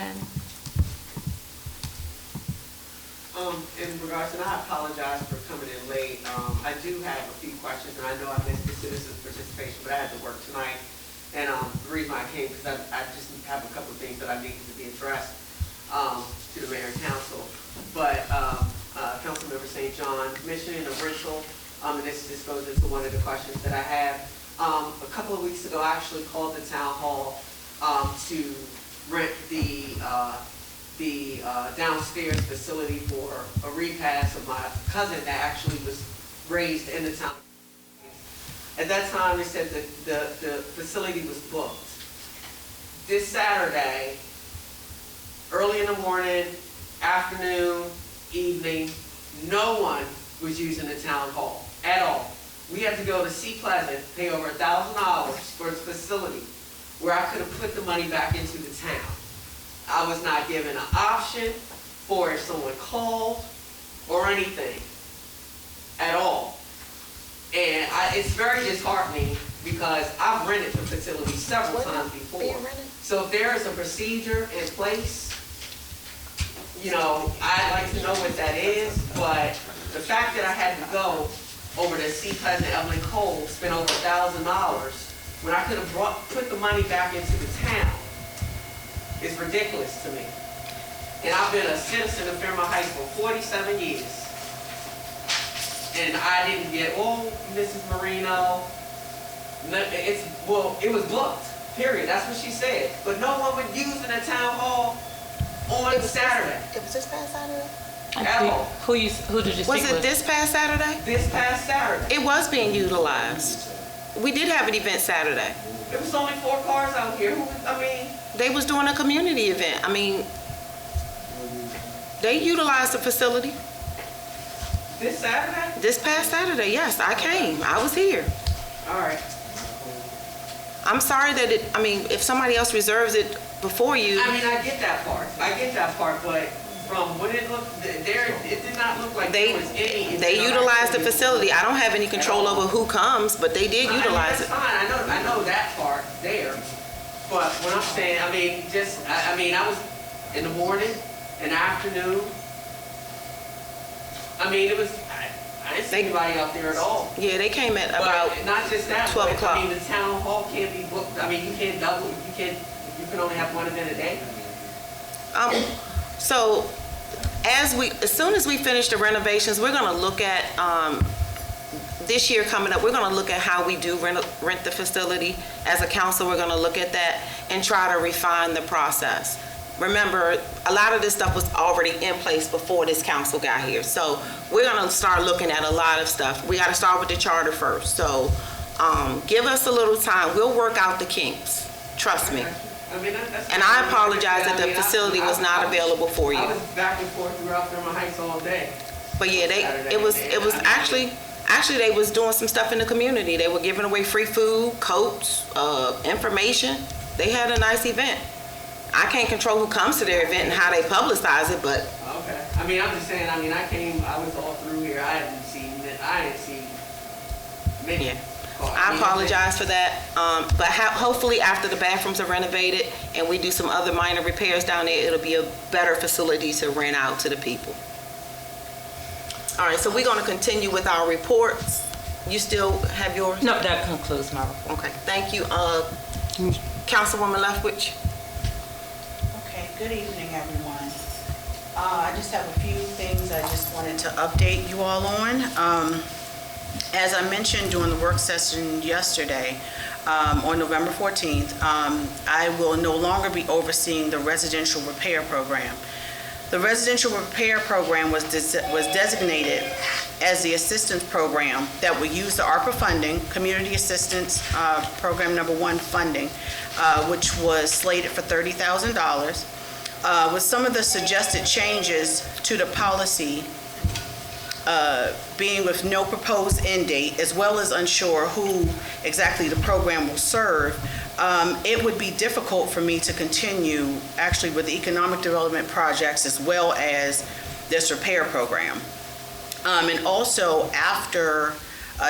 In regards, and I apologize for coming in late. I do have a few questions, and I know I missed the citizens' participation, but I had to work tonight. And the reason I came, because I just have a couple of things that I needed to be addressed to the mayor and council. But Councilmember St. John mentioning the rental, and this just goes into one of the questions that I have. A couple of weeks ago, I actually called the town hall to rent the downstairs facility for a repast of my cousin that actually was raised in the town. At that time, they said that the facility was booked. This Saturday, early in the morning, afternoon, evening, no one was using the town hall at all. We had to go to Sea Pleasant, pay over $1,000 for its facility, where I could have put the money back into the town. I was not given an option for if someone called or anything at all. And it's very disheartening because I've rented the facility several times before. So if there is a procedure in place, I'd like to know what that is. But the fact that I had to go over to Sea Pleasant, Evelyn Cole, spend over $1,000 when I could have put the money back into the town, is ridiculous to me. And I've been a citizen of Fairmount Heights for 47 years. And I didn't get, Mrs. Marino, it was booked, period. That's what she said. But no one would use in the town hall on Saturday. It was this past Saturday? Who did you speak with? Was it this past Saturday? This past Saturday. It was being utilized. We did have an event Saturday. There was only 4 cars out here. They was doing a community event. I mean, they utilized the facility. This Saturday? This past Saturday, yes, I came. I was here. All right. I'm sorry that if somebody else reserves it before you. I mean, I get that part, but from what it looked, it did not look like there was any. They utilized the facility. I don't have any control over who comes, but they did utilize it. That's fine. I know that part there. But what I'm saying, I was in the morning, in the afternoon. I didn't see anybody out there at all. Yeah, they came at about not just that, 12 o'clock. the town hall can't be booked. You can't double. You can only have one event a day. So as soon as we finish the renovations, we're going to look at this year coming up. We're going to look at how we do rent the facility as a council. We're going to look at that and try to refine the process. Remember, a lot of this stuff was already in place before this council got here. So we're going to start looking at a lot of stuff. We got to start with the charter first. So give us a little time. We'll work out the kinks. Trust me. And I apologize that the facility was not available for you. I was back and forth throughout Fairmount Heights all day. But yeah, it was actually they was doing some stuff in the community. They were giving away free food, coats, information. They had a nice event. I can't control who comes to their event and how they publicize it, but. Okay. I'm just saying, I came, I was all through here. I hadn't seen many. Yeah. I apologize for that. But hopefully after the bathrooms are renovated and we do some other minor repairs down there, it'll be a better facility to rent out to the people. All right, so we're going to continue with our reports. You still have yours? No, that concludes my report. Okay, thank you. Councilwoman Leftwich. Okay, good evening, everyone. I just have a few things I just wanted to update you all on. As I mentioned during the work session yesterday, on November 14th, I will no longer be overseeing the residential repair program. The residential repair program was designated as the assistance program that would use the ARPA funding, Community Assistance Program number 1 funding, which was slated for $30,000. With some of the suggested changes to the policy being with no proposed end date, as well as unsure who exactly the program will serve, it would be difficult for me to continue actually with the economic development projects as well as this repair program. And also after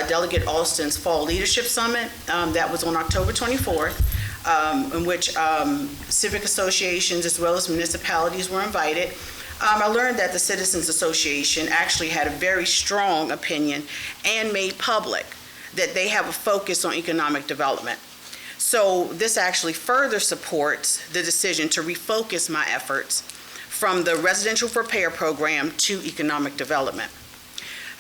Delegate Alston's Fall Leadership Summit, that was on October 24th, in which civic associations as well as municipalities were invited. I learned that the Citizens Association actually had a very strong opinion and made public that they have a focus on economic development. So this actually further supports the decision to refocus my efforts from the residential repair program to economic development.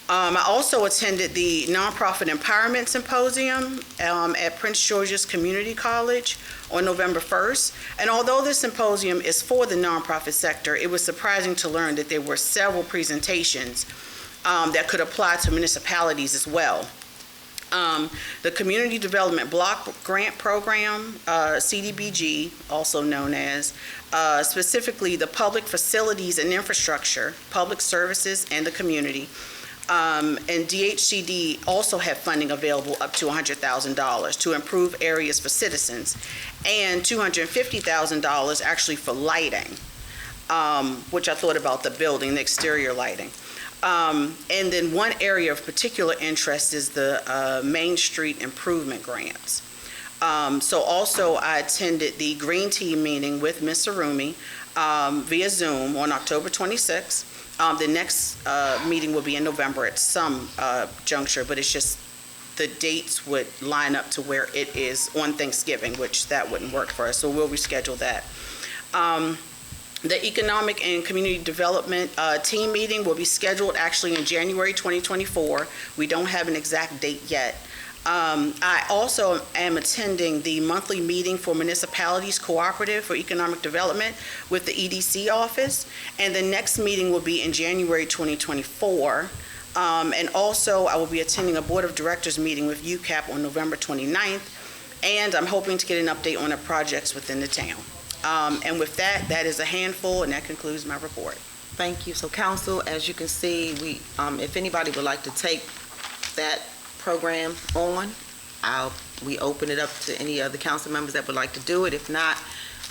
I also attended the Nonprofit Empowerment Symposium at Prince George's Community College on November 1st. And although this symposium is for the nonprofit sector, it was surprising to learn that there were several presentations that could apply to municipalities as well. The Community Development Block Grant Program, CDBG, also known as, specifically the Public Facilities and Infrastructure, Public Services, and the Community. And DHCD also have funding available up to $100,000 to improve areas for citizens, and $250,000 actually for lighting, which I thought about the building, the exterior lighting. And then one area of particular interest is the Main Street Improvement Grants. So also I attended the Green Tea meeting with Ms. Sarumi via Zoom on October 26th. The next meeting will be in November at some juncture, but it's just the dates would line up to where it is on Thanksgiving, which that wouldn't work for us, so we'll reschedule that. The Economic and Community Development team meeting will be scheduled actually in January 2024. We don't have an exact date yet. I also am attending the monthly meeting for Municipalities Cooperative for Economic Development with the EDC office, and the next meeting will be in January 2024. And also, I will be attending a Board of Directors meeting with UCAP on November 29th, and I'm hoping to get an update on the projects within the town. And with that, that is a handful, and that concludes my report. Thank you. So council, as you can see, if anybody would like to take that program on, we open it up to any other council members that would like to do it. If not,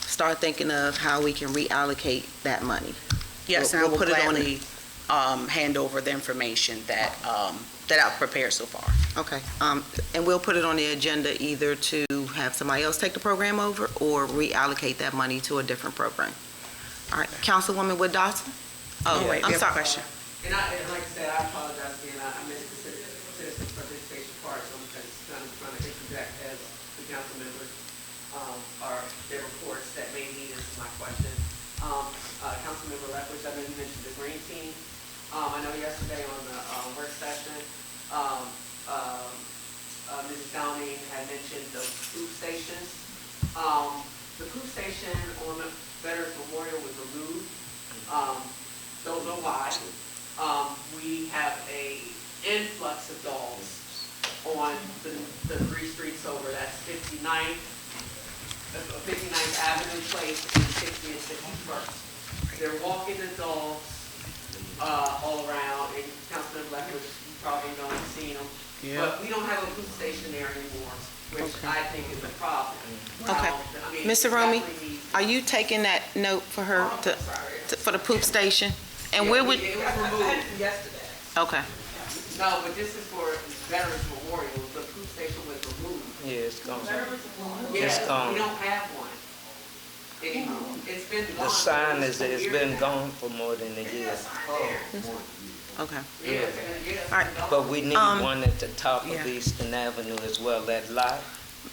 start thinking of how we can reallocate that money. Yes, We'll and I will put it on gladly hand over the information that I've prepared so far. Okay, and we'll put it on the agenda either to have somebody else take the program over or reallocate that money to a different program. All right, Councilwoman Wood Dotson? Oh, wait, I'm we have a sorry. question. And like I said, I apologize again, I missed the citizen participation part, so I'm just kind of trying to interject as the council members are their reports that may lead into my question. Councilmember Lethbridge, I know you mentioned the green team. I know yesterday on the work session, Mrs. Downing had mentioned the food stations. The food station on the Veterans Memorial was removed. Don't know why. We have a influx of dogs on the 3 streets over. That's 59th Avenue Place and 60th and 51st. They're walking the dogs all around, and Councilman Lethbridge, you probably know and seen them. Yeah. But we don't have a food station there anymore, which I think is a problem. Okay. I mean, Mr. we Romy, definitely need- are you taking that note for her for the poop station? And where would, It was removed yesterday. okay. No, but this is for Veterans Memorial. The food station was removed. Yeah, it's gone. Yeah, It's gone. we don't have one anymore. It's been gone. The sign it's been gone for more than a year. Okay. Yeah. All right. But we need one at the top yeah. of Eastern Avenue as well, that lot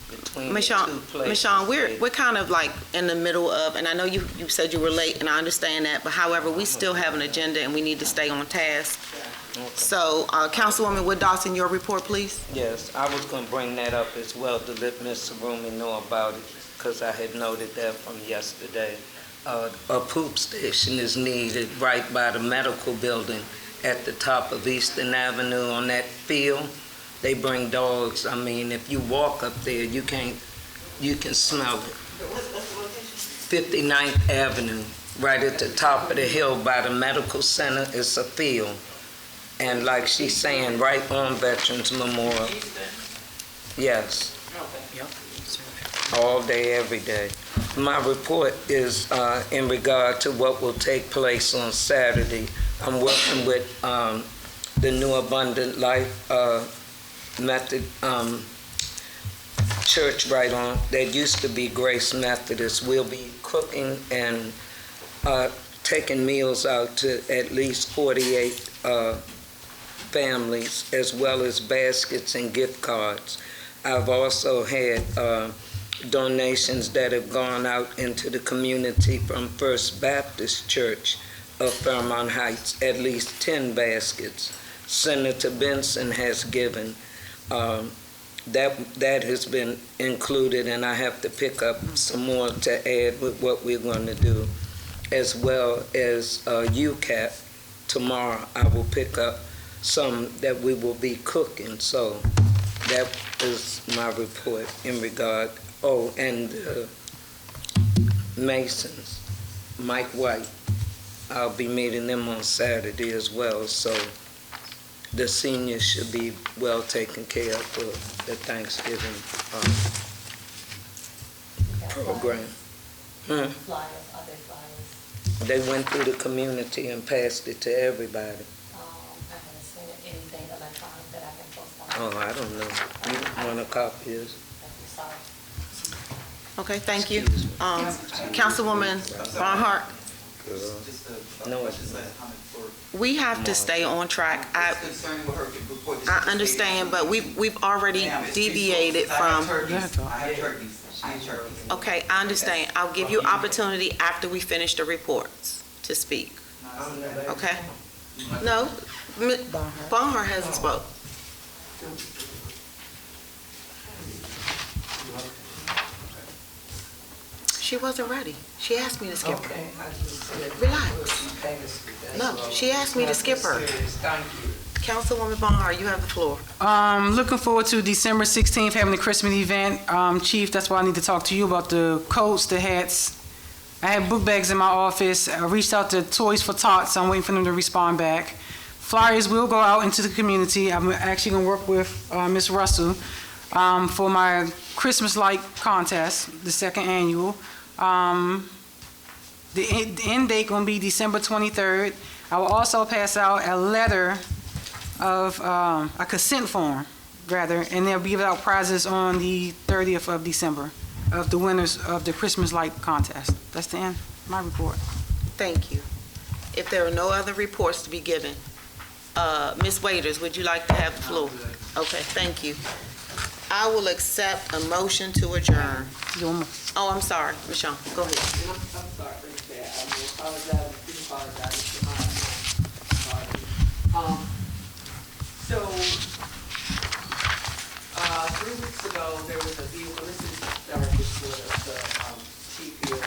between the two Michonne, places. we're kind of like in the middle of, and I know you said you were late, and I understand that, but however, we still have an agenda and we need to stay on task. So, Councilwoman Wood Dawson, your report, please. Yes, I was gonna bring that up as well to let Mr. Roomy know about it, because I had noted that from yesterday. A poop station is needed right by the medical building at the top of Eastern Avenue on that field. They bring dogs. I mean, if you walk up there, you can smell it. 59th Avenue, right at the top of the hill by the medical center, is a field. And like she's saying, right on Veterans Memorial. Yes. All day, every day. My report is in regard to what will take place on Saturday. I'm working with the New Abundant Life Method church right on. That used to be Grace Methodist. We'll be cooking and taking meals out to at least 48 families, as well as baskets and gift cards. I've also had donations that have gone out into the community from First Baptist Church of Fairmount Heights, at least 10 baskets. Senator Benson has given. That has been included, and I have to pick up some more to add with what we're going to do, as well as UCAP. Tomorrow I will pick up some that we will be cooking. So that is my report in regard. Oh, and Masons, Mike White, I'll be meeting them on Saturday as well. So the seniors should be well taken care of for the Thanksgiving program. Flyers, are there flyers? They went through the community and passed it to everybody. I haven't seen anything electronic that I can post on. Oh, I don't know. You want a copy of it? Sorry. Okay, thank you. Councilwoman Barnhart, No, it's not. we have to stay on track. I understand, but we've already deviated from. Okay, I understand. I'll give you opportunity after we finish the reports to speak. Okay? No, Barnhart hasn't spoke. She wasn't ready. She asked me to skip her. Okay, I just said. Relax. No, she asked me to skip her. Thank you. Councilwoman Barnhart, you have the floor. Looking forward to December 16th, having the Christmas event. Chief, that's why I need to talk to you about the coats, the hats. I have book bags in my office. I reached out to Toys for Tots. I'm waiting for them to respond back. Flyers will go out into the community. I'm actually going to work with Ms. Russell for my Christmas light contest, the second annual. The end date going to be December 23rd. I will also pass out a letter of a consent form, rather, and they'll give out prizes on the 30th of December of the winners of the Christmas light contest. That's the end of my report. Thank you. If there are no other reports to be given, Ms. Waiters, would you like to have the floor? Okay, thank you. I will accept a motion to adjourn. Oh, I'm sorry, Ms. Shaw, go ahead. I'm sorry for that. I apologize. Please apologize. So, 3 weeks ago, there was a vehicle, this is directly for the chief here.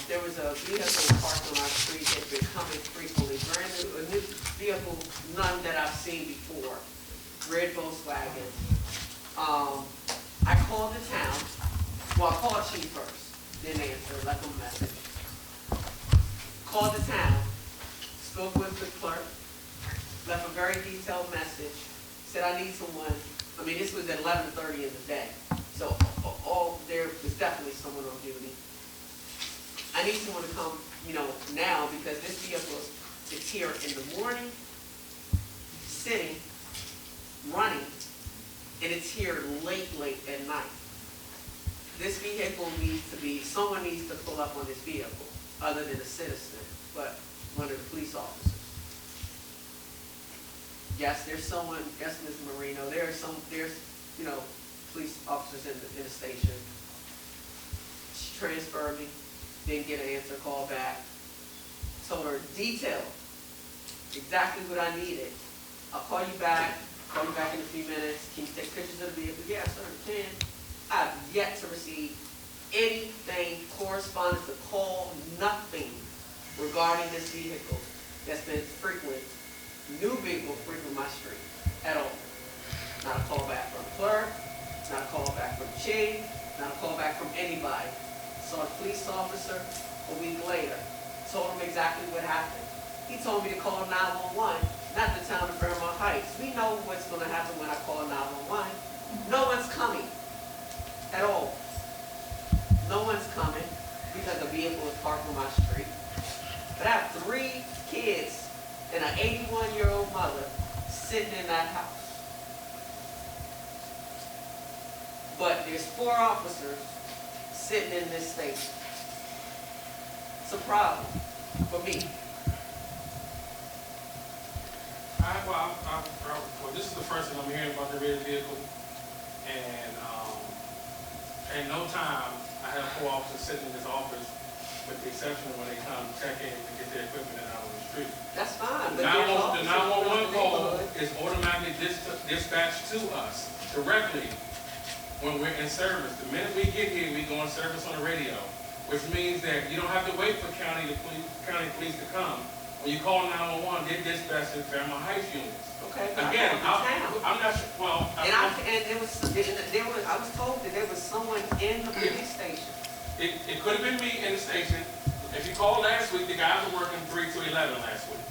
There was a vehicle parked on our street that had been coming frequently, a new vehicle, none that I've seen before, red Volkswagen. I called the town, well, I called chief first, didn't answer, left him a message. Called the town, spoke with the clerk, left a very detailed message, said I need someone. I mean, this was at 11:30 in the day, so there was definitely someone on duty. I need someone to come, now, because this vehicle is here in the morning, sitting, running, and it's here late at night. This vehicle someone needs to pull up on this vehicle, other than a citizen, but one of the police officers. Yes, there's Ms. Marino, there's police officers in the station. She transferred me, didn't get an answer, called back. Told her detail, exactly what I needed. I'll call you back in a few minutes. Can you take pictures of the vehicle? Yes, sir, I can. I have yet to receive anything, correspondence, a call, nothing regarding this vehicle that's been new vehicle frequent my street at all. Not a call back from the clerk, not a call back from the chief, not a call back from anybody. Saw a police officer a week later, told him exactly what happened. He told me to call 911, not the town of Fairmount Heights. We know what's going to happen when I call 911. No one's coming at all. No one's coming because the vehicle is parked on my street. But I have 3 kids and an 81-year-old mother sitting in that house. But there's 4 officers sitting in this station. It's a problem for me. Well, this is the first thing I'm hearing about the red vehicle, and in no time, I have 4 officers sitting in this office, with the exception of when they come check in and get their equipment and out on the street. That's fine. The 911 call is automatically dispatched to us directly when we're in service. The minute we get here, we go in service on the radio, which means that you don't have to wait for county police to come. When you call 911, they're dispatched to Fairmount Heights units. Okay. Again, I'm not sure. Well, I was told that there was someone in the police station. It could have been me in the station. If you called last week, the guys were working 3 to 11 last week.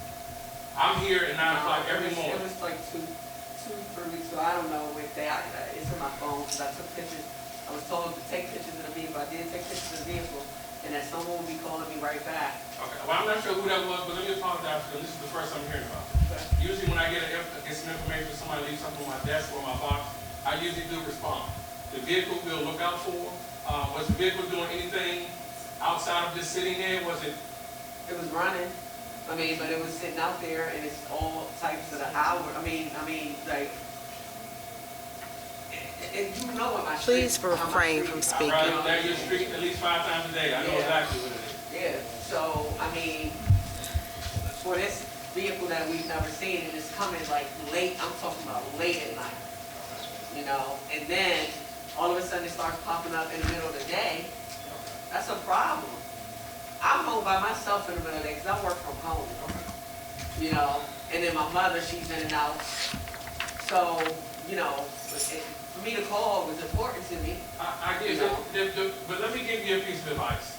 I'm here at 9 o'clock every morning. It was like 2, 3 weeks ago. I don't know if it's in my phone because I took pictures. I was told to take pictures of the vehicle. I did take pictures of the vehicle, and that someone will be calling me right back. Okay. Well, I'm not sure who that was, but let me apologize because this is the first I'm hearing about it. Okay. Usually when I get some information, somebody leaves something on my desk or my box, I usually do respond. The vehicle we'll look out for. Was the vehicle doing anything outside of just sitting there? Was it? It was running. But it was sitting out there, and it's all types of the hour. Like. And you know what my street. Please refrain from speaking. I ride down your street at least 5 times a day. I know exactly what it is. Yeah. So for this vehicle that we've never seen, and it's coming like late. I'm talking about late at night. And then all of a sudden it starts popping up in the middle of the day. That's a problem. I'm home by myself in the middle of the day because I work from home. You know, and then my mother, she's in and out. So, you know, for me to call was important to me. I get it, but let me give you a piece of advice.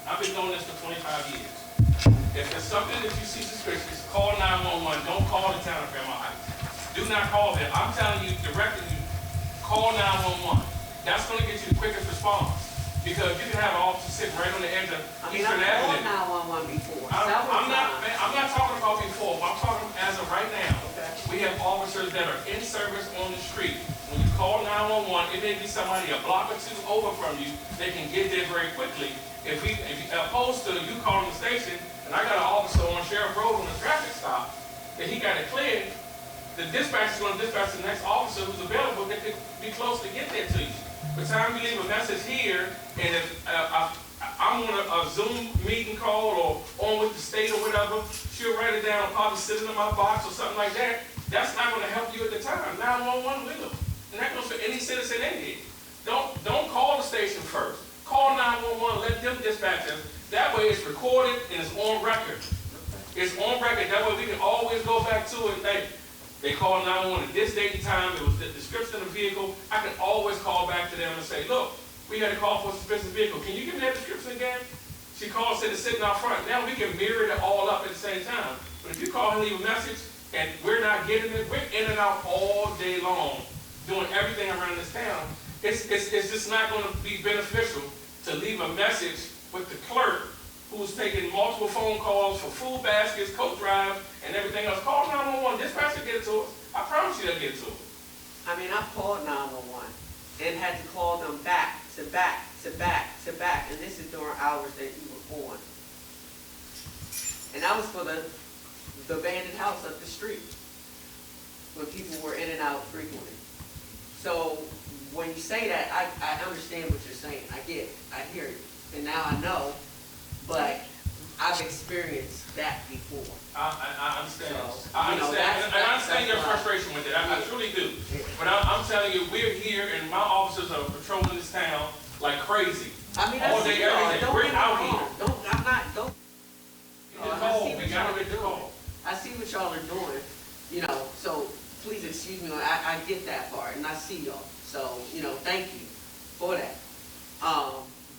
I've been doing this for 25 years. If there's something that you see suspicious, call 911. Don't call the town of Fairmount Heights. Do not call them. I'm telling you, directing you, call 911. That's going to get you the quickest response. Because you can have an officer sitting right on the edge of Eastern Avenue. I've called 911 before. I'm not talking about before. I'm talking as of right now. Okay. We have officers that are in service on the street. When you call 911, it may be somebody a block or two over from you. They can get there very quickly. If opposed to you calling the station, and I got an officer on Sheriff Road on a traffic stop, that he got it cleared, the dispatcher is going to dispatch the next officer who's available that could be close to get there to you. By the time you leave a message here, and if I'm on a Zoom meeting call or on with the state or whatever, she'll write it down, probably sitting in my box or something like that. That's not going to help you at the time. 911 will. And that goes for any citizen in here. Don't call the station first. Call 911, let them dispatch us. That way it's recorded and it's on record. It's on record. That way we can always go back to it. They called 911 at this date and time. It was the description of the vehicle. I can always call back to them and say, look, we had a call for a suspicious vehicle. Can you give me that description again? She called, said it's sitting out front. Now we can mirror it all up at the same time. But if you call and leave a message and we're not getting it, we're in and out all day long doing everything around this town. It's just not going to be beneficial to leave a message with the clerk who's taking multiple phone calls for food baskets, coat drives, and everything else. Call 911. Dispatch will get it to us. I promise you they'll get it to us. I mean, I've called 911 and had to call them back to back to back to back, and this is during hours that you were on. And that was for the abandoned house up the street when people were in and out frequently. So when you say that, I understand what you're saying. I get it. I hear you. And now I know, but I've experienced that before. I understand. So, I understand. And I understand your why. frustration with it. I truly do. But I'm telling you, we're here and my officers are patrolling this town like crazy. I mean, all day, every day. We're out here. Don't. We gotta get the call. I see what y'all are doing, you know, so please excuse me, I get that part, and I see y'all. So, you know, thank you for that.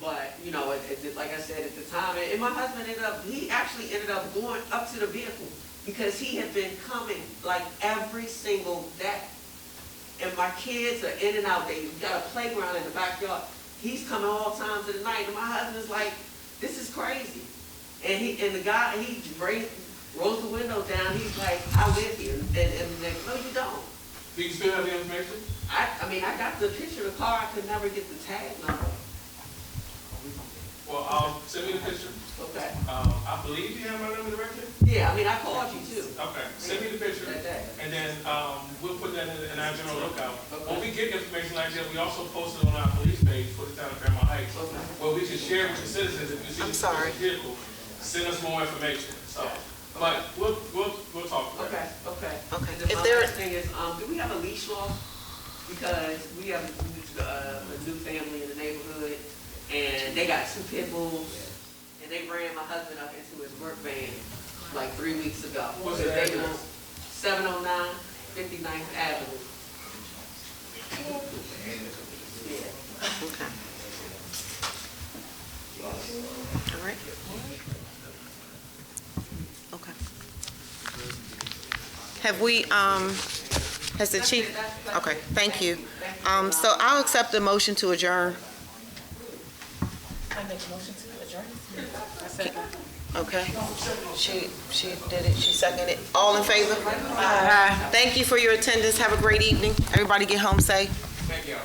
But, you know, like I said, at the time, and my husband he actually ended up going up to the vehicle because he had been coming like every single day. And my kids are in and out. They got a playground in the backyard. He's coming all times of the night, and my husband's like, this is crazy. And the guy, he rolls the window down. He's like, I live here. And they're like, no, you don't. Do you still have the information? I mean, I got the picture of the car. I could never get the tag number. Well, send me the picture. Okay. I believe you have my number directly? Yeah, I mean, I called you too. Okay, send me the picture, and then we'll put that in our general lookout. Okay. When we get information like that, we also post it on our police page for the town of Fairmount Heights, where we can share with the citizens. If you see the vehicle, send us more information. So, but we'll talk about it. Okay. Okay. And my last thing is, do we have a leash law? Because we have a new family in the neighborhood, and they got 2 pit bulls. And they ran my husband up into his work van like 3 weeks ago. What's the address? 709 59th Avenue. Yeah. Okay. All right. Okay. Have we, has the chief, okay, thank you. So I'll accept the motion to adjourn. I make a motion to adjourn. Okay. She did it, she seconded it. All in favor? Aye. Thank you for your attendance. Have a great evening. Everybody get home safe. Thank you.